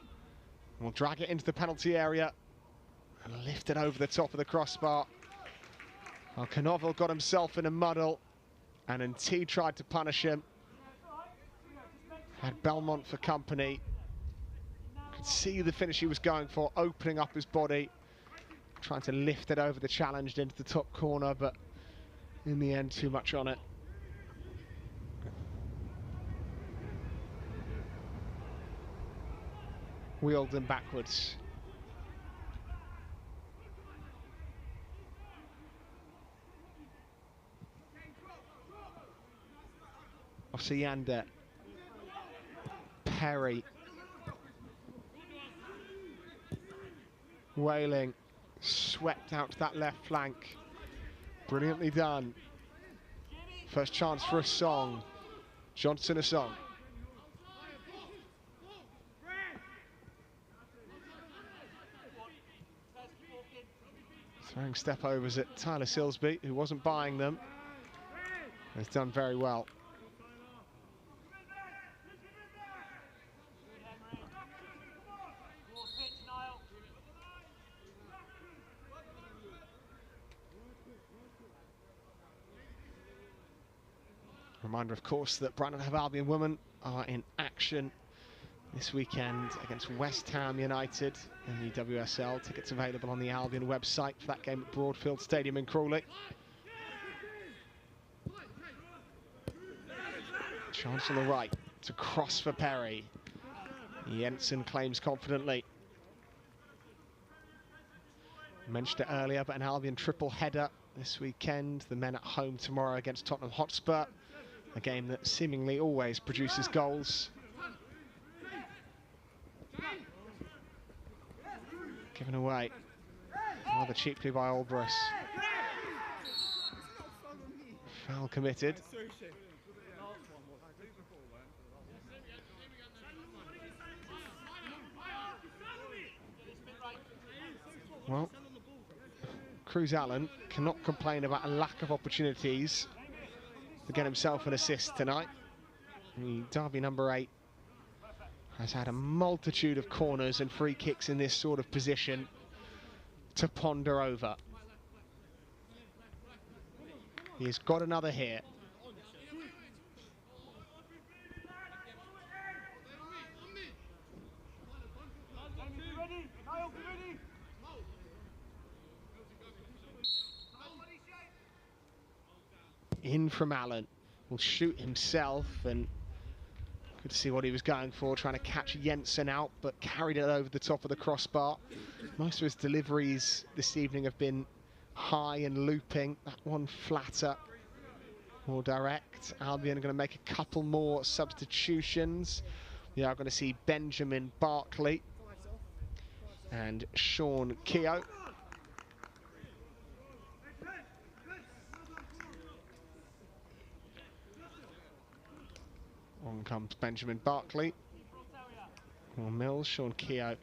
We'll drag it into the penalty area and lift it over the top of the crossbar. Well, Knovel got himself in a muddle, and N.T. tried to punish him. Had Belmont for company. Could see the finish he was going for, opening up his body, trying to lift it over the challenged into the top corner, but in the end, too much on it. Wheeldon backwards. Osiyande. Perry. Whaling. Swept out to that left flank. Brilliantly done. First chance for a song. Johnson-Asong. Throwing step overs at Tyler Silsby, who wasn't buying them. Has done very well. Reminder, of course, that Brighton Hove Albion women are in action this weekend against West Ham United in the WSL. Tickets available on the Albion website for that game at Broadfield Stadium in Crawley. Chance on the right to cross for Perry. Jensen claims confidently. Mentioned it earlier, but an Albion triple header this weekend. The men at home tomorrow against Tottenham Hotspur. A game that seemingly always produces goals. Given away rather cheaply by Olbrus. Foul committed. Well, Cruz Allen cannot complain about a lack of opportunities to get himself an assist tonight. The Derby number 8 has had a multitude of corners and free kicks in this sort of position to ponder over. He has got another here. In from Allen. Will shoot himself, and good to see what he was going for, trying to catch Jensen out, but carried it over the top of the crossbar. Most of his deliveries this evening have been high and looping. That one flatter, more direct. Albion are going to make a couple more substitutions. We are going to see Benjamin Barkley and Sean Keogh. On comes Benjamin Barkley. Well, Mills, Sean Keogh,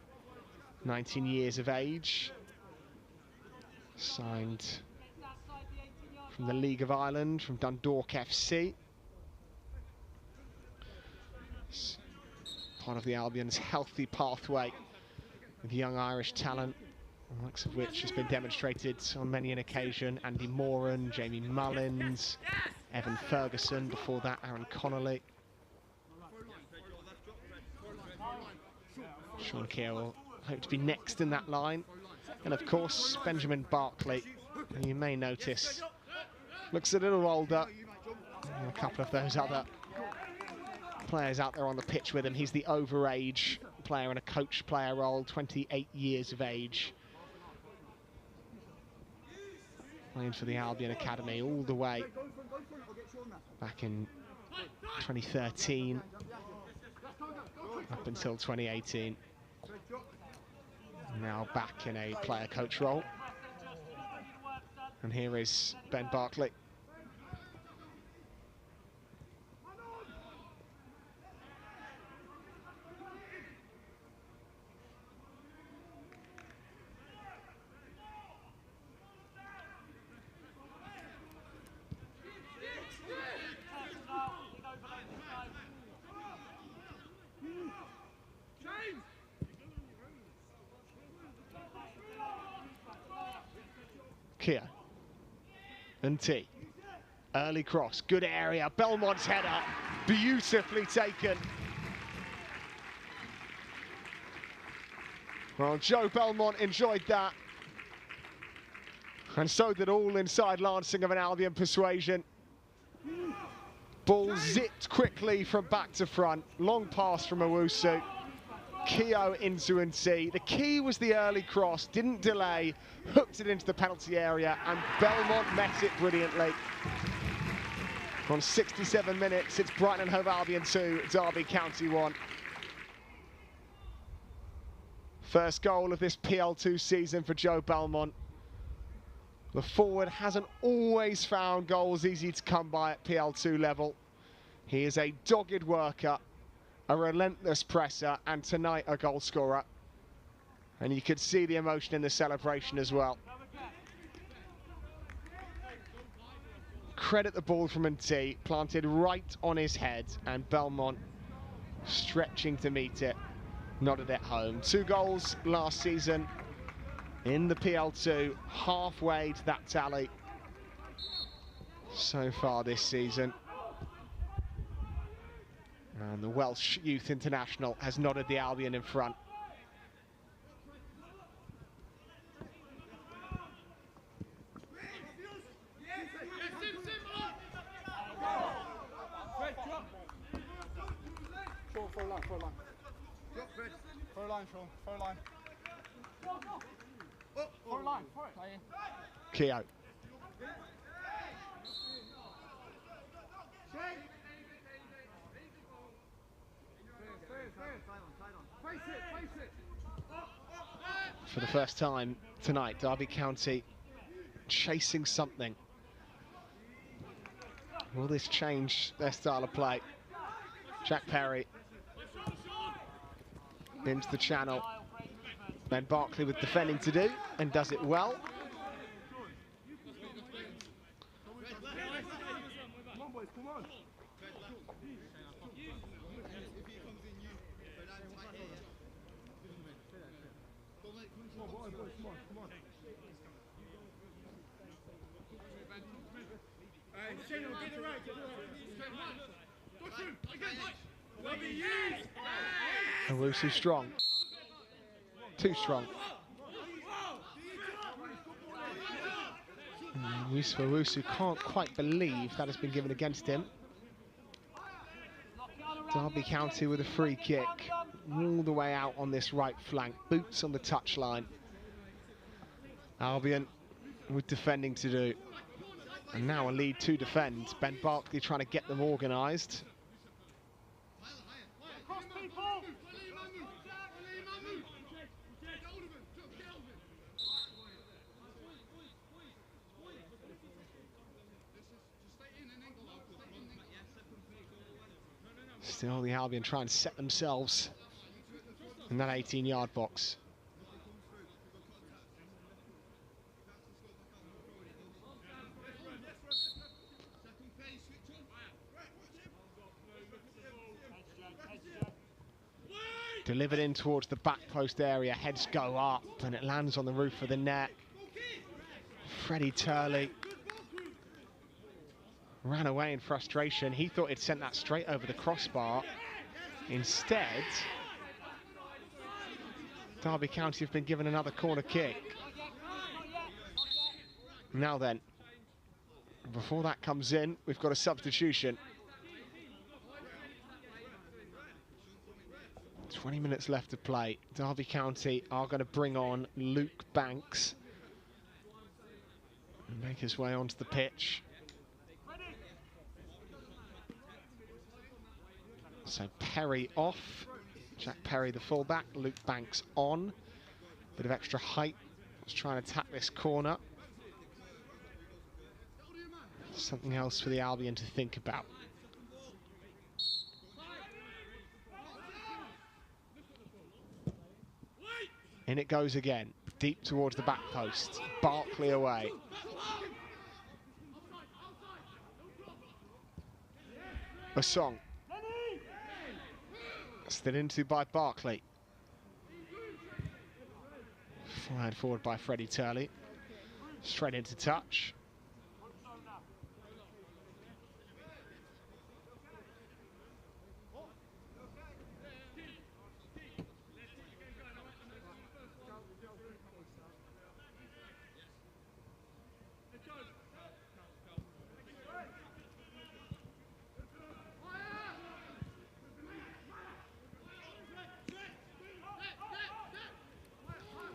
19 years of age. Signed from the League of Ireland, from Dundalk FC. It's part of the Albion's healthy pathway with young Irish talent, the likes of which has been demonstrated on many an occasion. Andy Moran, Jamie Mullins, Evan Ferguson, before that Aaron Connolly. Sean Keogh will hope to be next in that line. And of course, Benjamin Barkley, who you may notice looks a little older than a couple of those other players out there on the pitch with him. He's the overage player in a coach player role, 28 years of age. Playing for the Albion Academy all the way back in 2013 up until 2018. Now back in a player coach role. And here is Ben Barkley. Keogh and T. Early cross, good area. Belmont's header, beautifully taken. Well, Joe Belmont enjoyed that. And so did all inside Lancing of an Albion persuasion. Ball zipped quickly from back to front. Long pass from Owusu. Keogh into N.T. The key was the early cross, didn't delay, hooked it into the penalty area, and Belmont met it brilliantly. On 67 minutes, it's Brighton and Hove Albion 2, Derby County 1. First goal of this PL2 season for Joe Belmont. The forward hasn't always found goals easy to come by at PL2 level. He is a dogged worker, a relentless presser, and tonight a goal scorer. And you could see the emotion in the celebration as well. Credit the ball from N.T, planted right on his head, and Belmont stretching to meet it, nodded it home. 2 goals last season in the PL2, halfway to that tally so far this season. And the Welsh Youth International has nodded the Albion in front. Throw line, Sean. Throw line. Throw line. Keogh. For the first time tonight, Derby County chasing something. Will this change their style of play? Jack Perry into the channel. Ben Barkley with defending to do, and does it well. Come on, boys, come on. Owusu strong. Too strong. Yusuf Owusu can't quite believe that has been given against him. Derby County with a free kick all the way out on this right flank. Boots on the touchline. Albion with defending to do. And now a lead to defend. Ben Barkley trying to get them organised. Still the Albion trying to set themselves in that 18-yard box. Delivered in towards the back post area, heads go up and it lands on the roof of the net. Freddie Turley ran away in frustration. He thought he'd sent that straight over the crossbar. Instead, Derby County have been given another corner kick. Now then, before that comes in, we've got a substitution. 20 minutes left to play. Derby County are going to bring on Luke Banks and make his way onto the pitch. So Perry off, Jack Perry the fullback, Luke Banks on. Bit of extra height, just trying to attack this corner. Something else for the Albion to think about. In it goes again, deep towards the back post. Barkley away. A song. Slid into by Barkley. Fired forward by Freddie Turley. Straight into touch.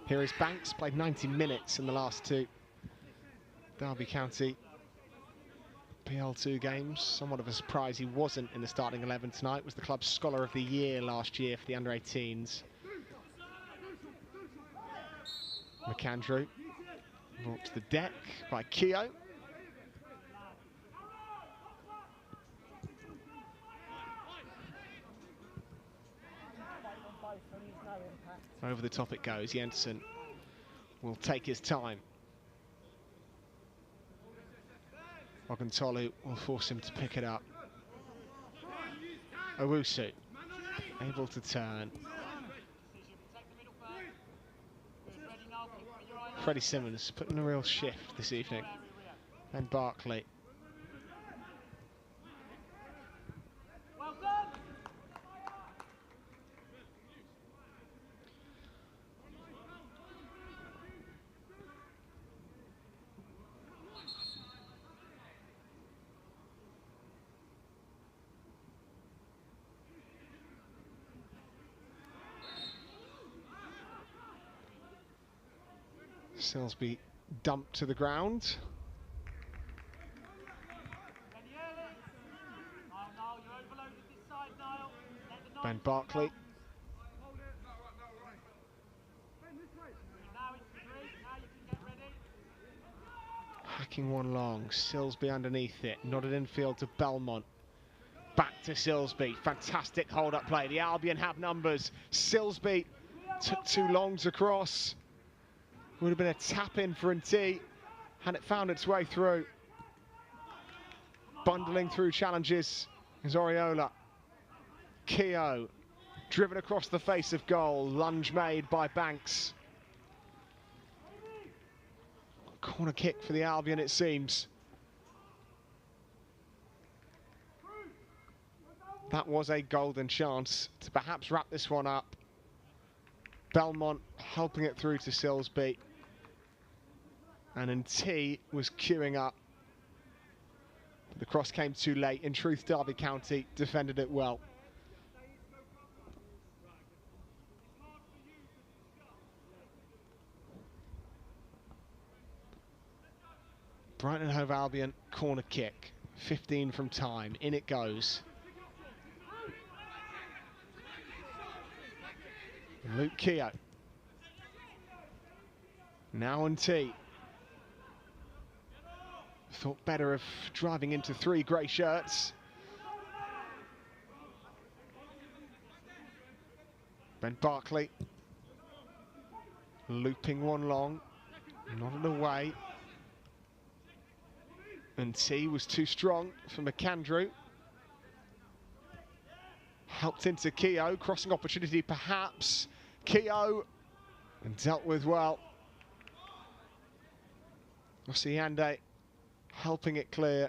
Here is Banks, played 90 minutes in the last two Derby County PL2 games. Somewhat of a surprise he wasn't in the starting 11 tonight. Was the club's Scholar of the Year last year for the under-18s. McAndrew brought to the deck by Keogh. Over the top it goes. Jensen will take his time. Ogantolu will force him to pick it up. Owusu able to turn. Freddie Simmons putting a real shift this evening. And Barkley. Silsby dumped to the ground. Ben Barkley. Hacking one long, Silsby underneath it, nodded infield to Belmont. Back to Silsby, fantastic hold-up play. The Albion have numbers. Silsby took too long to cross. Would have been a tap-in for N.T. and it found its way through. Bundling through challenges is Oriola. Keogh driven across the face of goal. Lunge made by Banks. Corner kick for the Albion, it seems. That was a golden chance to perhaps wrap this one up. Belmont helping it through to Silsby. And T was queuing up. The cross came too late. In truth, Derby County defended it well. Brighton Hove Albion corner kick. 15 from time. In it goes. Luke Keogh. Now on T. Thought better of driving into 3 grey shirts. Ben Barkley. Looping one long. Nodded away. And T was too strong for McAndrew. Helped into Keogh. Crossing opportunity perhaps. Keogh. And dealt with well. Osiande helping it clear.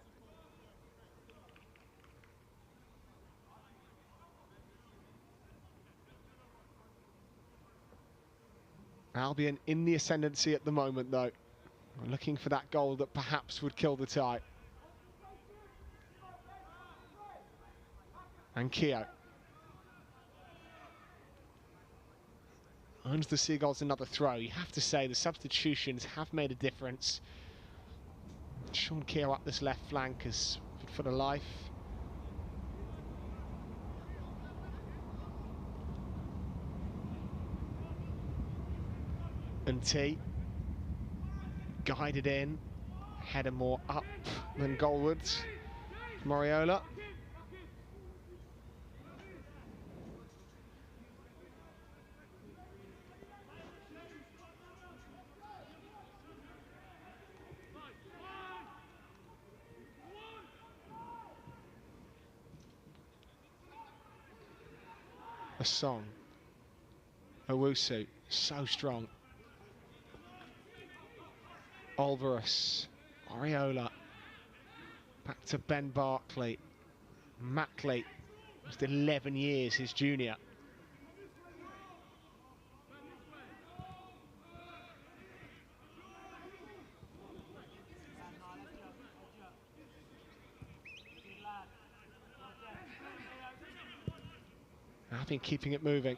Albion in the ascendancy at the moment, though. Looking for that goal that perhaps would kill the tie. And Keogh. Earns the Seagulls another throw. You have to say the substitutions have made a difference. Sean Keogh up this left flank is fit for the life. And T. Guided in. Header more up than goalwards. Moriola. A song. Owusu, so strong. Alvarez, Oriola, back to Ben Barkley. Mackley, just 11 years his junior. I've been keeping it moving.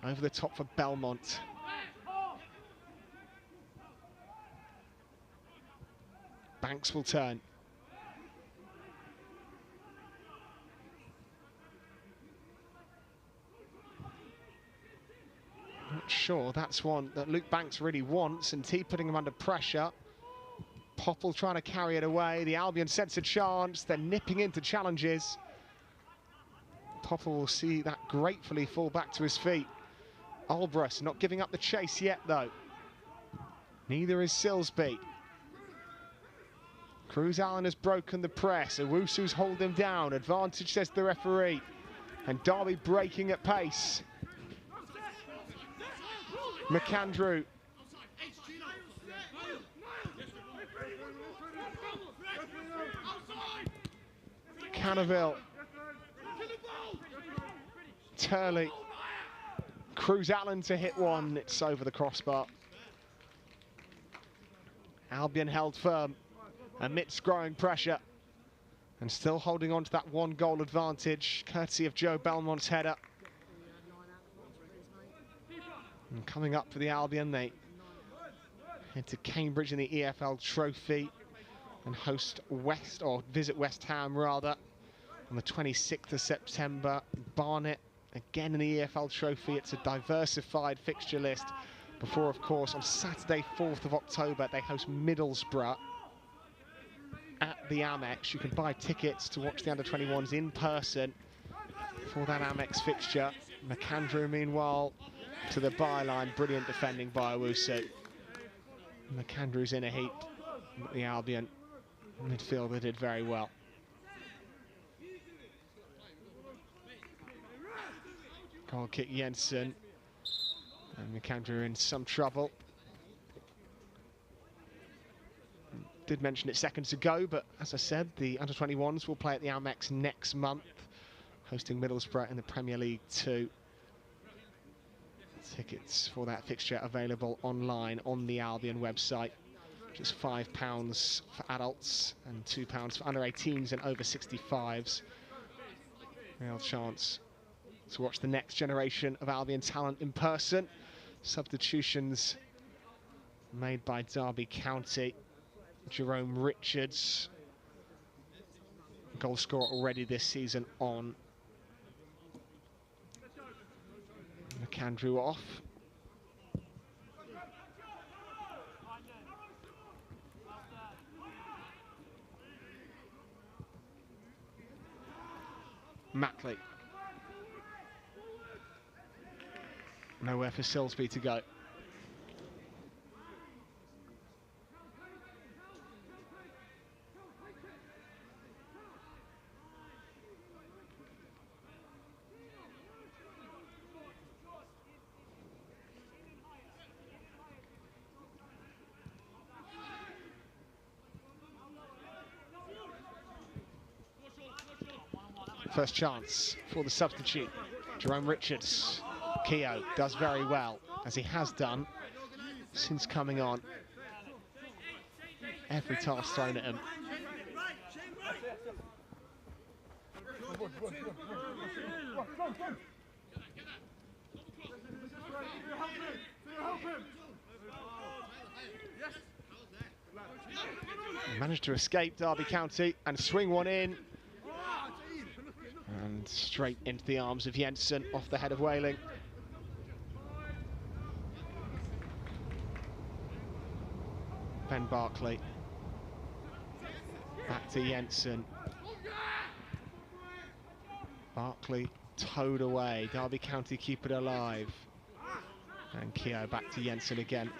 Over the top for Belmont. Banks will turn. Not sure that's one that Luke Banks really wants, and T putting him under pressure. Popple trying to carry it away. The Albion sense a chance. They're nipping into challenges. Popple will see that gratefully fall back to his feet. Albrus not giving up the chase yet, though. Neither is Silsby. Cruz Allen has broken the press. Owusu's hold him down. Advantage, says the referee. And Derby breaking at pace. McAndrew. Cannaville. Turley. Cruz Allen to hit one. It's over the crossbar. Albion held firm amidst growing pressure and still holding on to that 1-goal advantage, courtesy of Joe Belmont's header. And coming up for the Albion, they head to Cambridge in the EFL Trophy and host visit West Ham rather on the 26th of September. Barnet again in the EFL Trophy. It's a diversified fixture list before, of course, on Saturday 4th of October they host Middlesbrough at the Amex. You can buy tickets to watch the under-21s in person for that Amex fixture. McAndrew, meanwhile, to the byline. Brilliant defending by Owusu. McAndrew's in a heap. The Albion midfielder did very well. Goal kick Jensen. And McAndrew in some trouble. Did mention it seconds ago, but as I said, the under-21s will play at the Amex next month, hosting Middlesbrough in the Premier League 2. Tickets for that fixture available online on the Albion website. which is £5 for adults and £2 for under 18s and over 65s. Real chance to watch the next generation of Albion talent in person. Substitutions made by Derby County. Jerome Richards, goal scorer already this season on. McCann drew off. Mackley. Nowhere for Silsby to go. First chance for the substitute, Jerome Richards. Keogh does very well, as he has done since coming on. Every task thrown at him. Managed to escape Derby County and swing one in. And straight into the arms of Jensen off the head of Whaling. Ben Barkley. Back to Jensen. Barkley towed away. Derby County keep it alive. And Keogh back to Jensen again.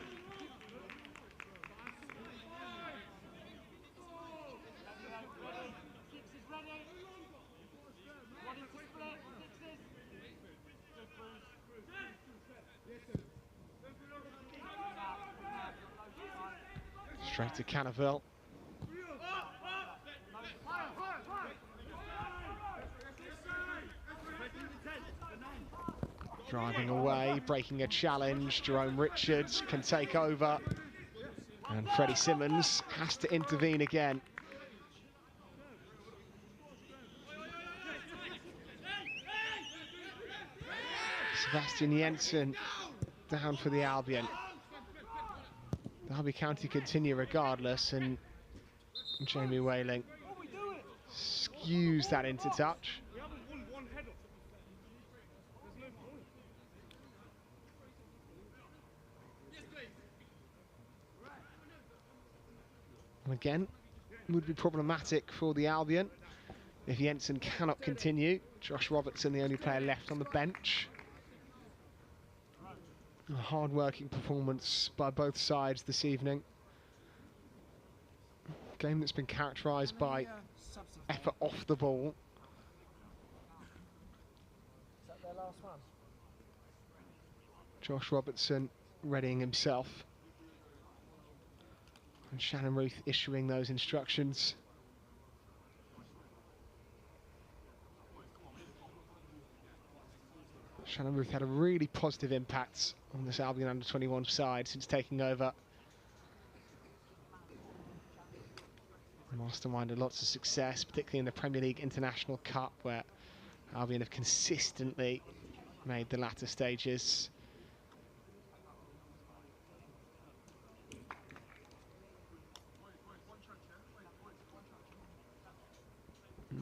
Straight to Cannaville. Driving away, breaking a challenge. Jerome Richards can take over. And Freddie Simmons has to intervene again. Sebastian Jensen down for the Albion. Derby County continue regardless, and Jamie Whaling skews that into touch. And again, would be problematic for the Albion if Jensen cannot continue. Josh Robertson, the only player left on the bench. A hard-working performance by both sides this evening. Game that's been characterised by effort off the ball. Is that their last one? Josh Robertson readying himself. And Shannon Ruth issuing those instructions. Shannon Ruth had a really positive impact on this Albion under-21 side since taking over. Masterminded lots of success, particularly in the Premier League International Cup, where Albion have consistently made the latter stages.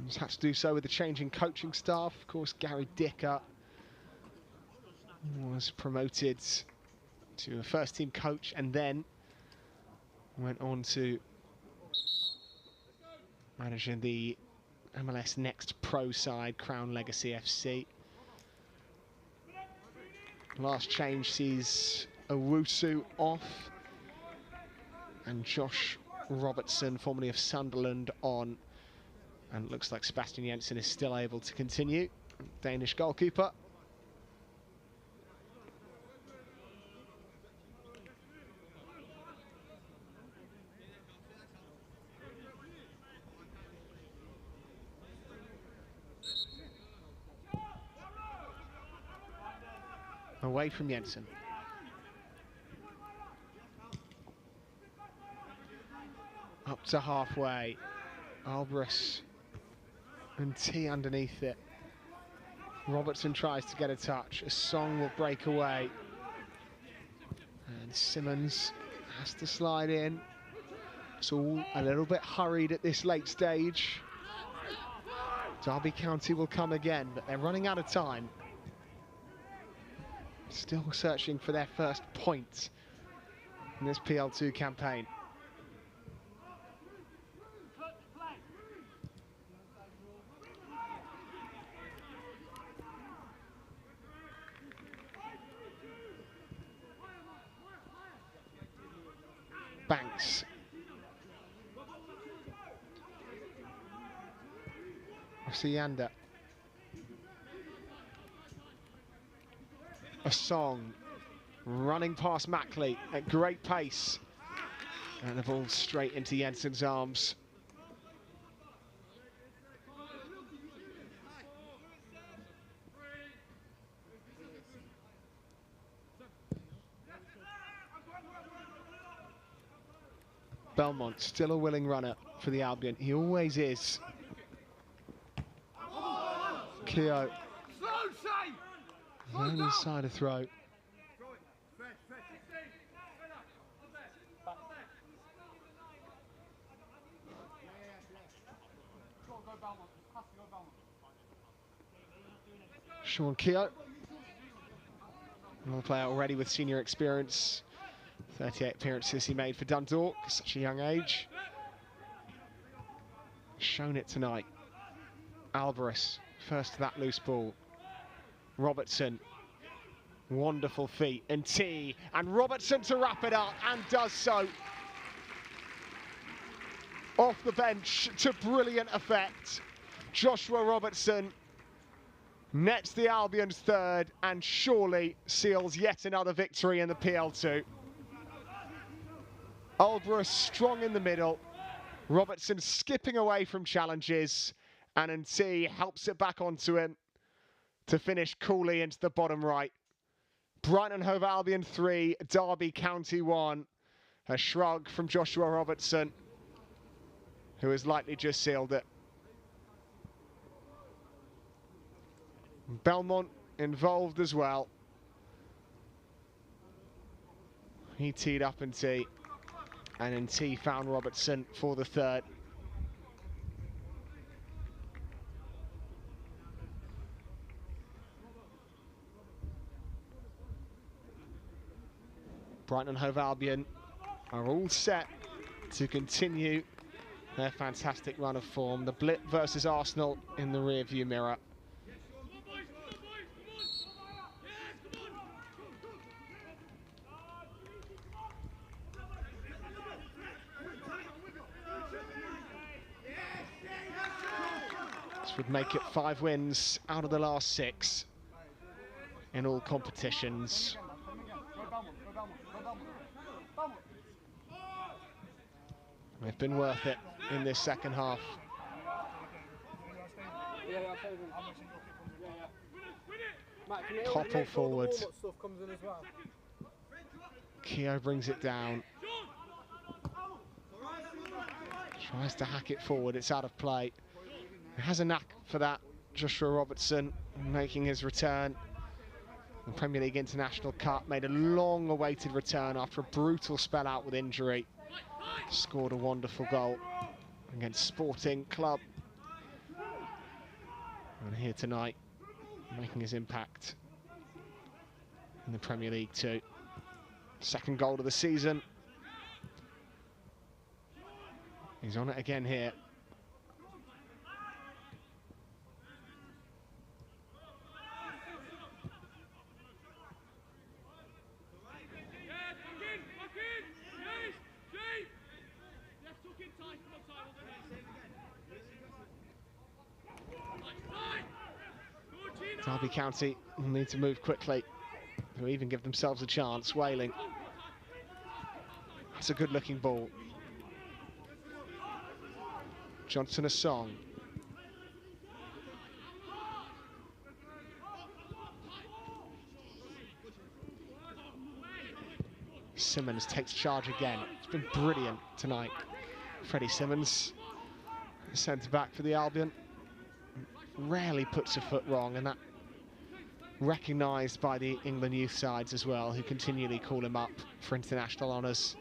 He's had to do so with the changing coaching staff. Of course, Gary Dicker was promoted to a first-team coach and then went on to managing the MLS Next Pro side, Crown Legacy FC. Last change sees Owusu off and Josh Robertson, formerly of Sunderland, on. And it looks like Sebastian Jensen is still able to continue. Danish goalkeeper. Away from Jensen. to halfway. Albion and T underneath it. Robertson tries to get a touch. A Song will break away. And Simmons has to slide in. It's all a little bit hurried at this late stage. Derby County will come again, but they're running out of time. Still searching for their first point in this PL2 campaign. Banks. Osiander. A Song running past Mackley at great pace. And the ball straight into Jensen's arms. Belmont, still a willing runner for the Albion. He always is. Keogh. On the side of throw. Sean Keogh. Another player already with senior experience. 38 appearances he made for Dundalk, such a young age. Shown it tonight. Albion, first to that loose ball. Robertson, wonderful feet, and T, and Robertson to wrap it up, and does so. Off the bench to brilliant effect. Joshua Robertson nets the Albion's third, and surely seals yet another victory in the PL2. Albion strong in the middle. Robertson skipping away from challenges, and N.T. helps it back onto him to finish coolly into the bottom right. Brighton and Hove Albion 3, Derby County 1. A shrug from Joshua Robertson, who has likely just sealed it. Belmont involved as well. He teed up N.T. and N.T. found Robertson for the third. Brighton and Hove Albion are all set to continue their fantastic run of form. The blip versus Arsenal in the rearview mirror. This would make it 5 wins out of the last 6 in all competitions. They've been worth it in this second half. Topple forward. Keogh brings it down. Tries to hack it forward, it's out of play. He has a knack for that, Joshua Robertson, making his return. The Premier League International Cup, made a long-awaited return after a brutal spell out with injury. Scored a wonderful goal against Sporting Club. And here tonight, making his impact in the Premier League too. Second goal of the season. He's on it again here. Derby County will need to move quickly to even give themselves a chance. Whaling. That's a good looking ball. Johnson a Song. Simmons takes charge again. It's been brilliant tonight Freddie Simmons, centre back for the Albion, rarely puts a foot wrong, and that recognised by the England youth sides as well, who continually call him up for international honours.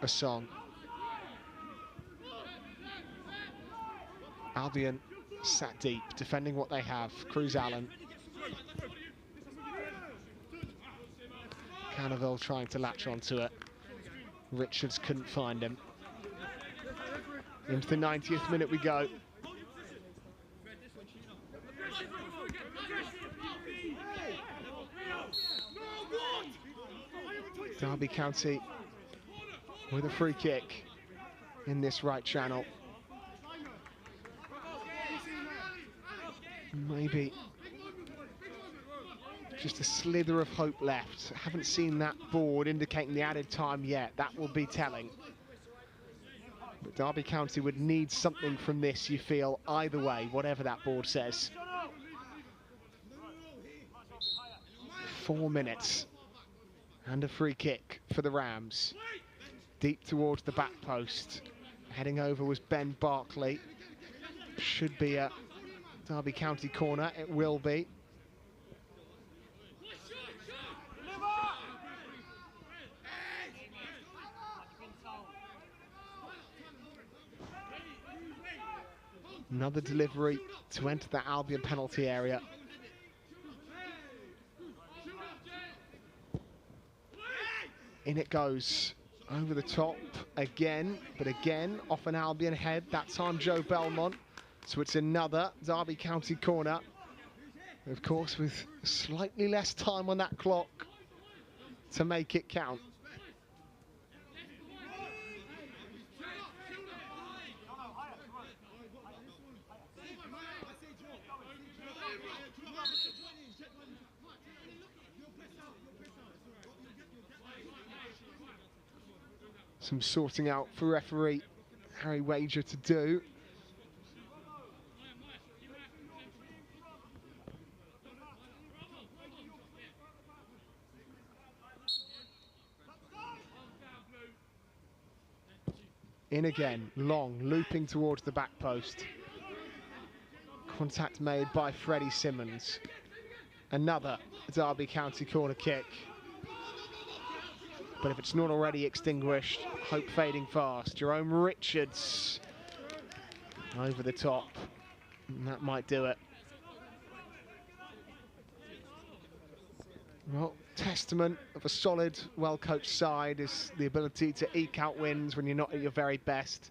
A song. Albion sat deep, defending what they have. Cruz Allen. Cannaville trying to latch onto it. Richards couldn't find him. Into the 90th minute we go. Derby County with a free kick in this right channel. Maybe just a slither of hope left. Haven't seen that board indicating the added time yet. That will be telling. But Derby County would need something from this, you feel, either way, whatever that board says. 4 minutes. And a free kick for the Rams. Deep towards the back post. Heading over was Ben Barkley. Should be a Derby County corner. It will be. Another delivery to enter the Albion penalty area. In it goes, over the top again, but again off an Albion head, that time Joe Belmont. So it's another Derby County corner. Of course, with slightly less time on that clock to make it count. Some sorting out for referee Harry Wager to do. In again, long, looping towards the back post. Contact made by Freddie Simmons. Another Derby County corner kick. But if it's not already extinguished, hope fading fast. Jerome Richards over the top. And that might do it. Well, testament of a solid, well-coached side is the ability to eke out wins when you're not at your very best.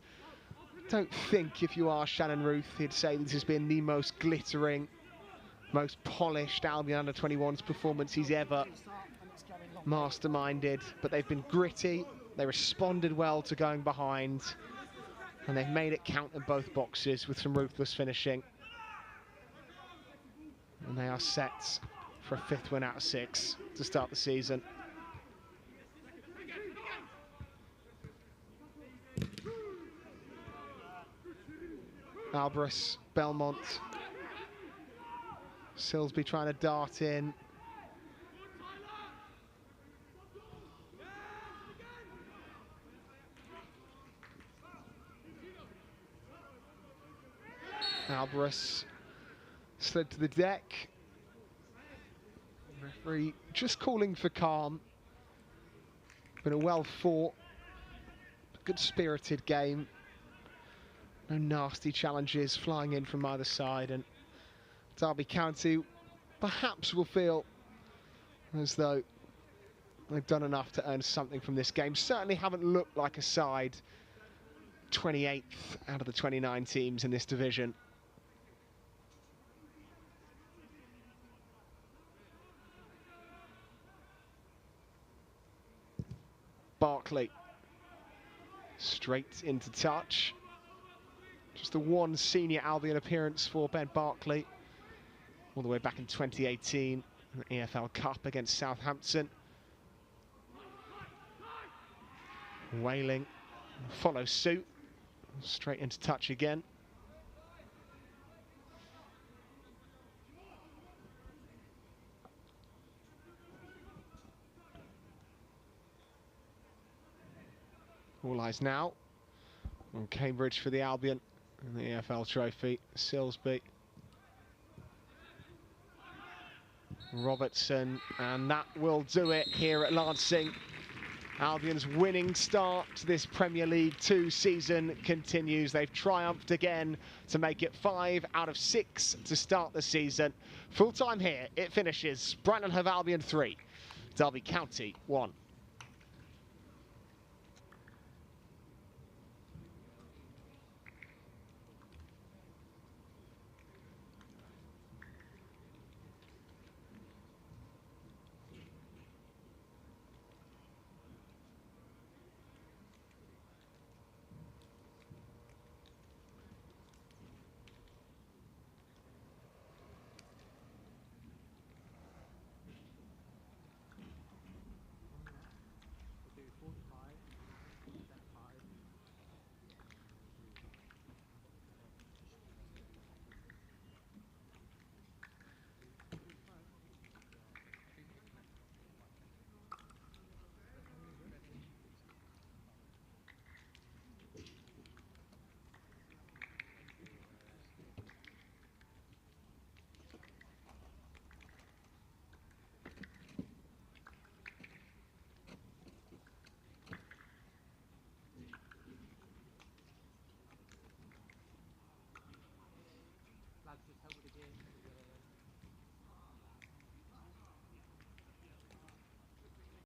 Don't think, if you are Shannon Ruth, he'd say this has been the most glittering, most polished Albion under-21's performance he's ever masterminded, but they've been gritty, they responded well to going behind, and they've made it count in both boxes with some ruthless finishing. And they are set for a 5th win out of 6 to start the season. Alvarez, Belmont, Silsby trying to dart in. Alvarez slid to the deck. Referee just calling for calm. Been a well-fought, good-spirited game. No nasty challenges flying in from either side, and Derby County perhaps will feel as though they've done enough to earn something from this game. Certainly haven't looked like a side 28th out of the 29 teams in this division. Barkley straight into touch. Just the one senior Albion appearance for Ben Barkley, all the way back in 2018, the EFL Cup against Southampton. Wailing follows suit, straight into touch again. All eyes now on Cambridge for the Albion and the EFL trophy. Silsby, Robertson, and that will do it here at Lancing. Albion's winning start to this Premier League 2 season continues. They've triumphed again to make it 5 out of 6 to start the season. Full time here, it finishes Brighton and Hove Albion 3, Derby County 1.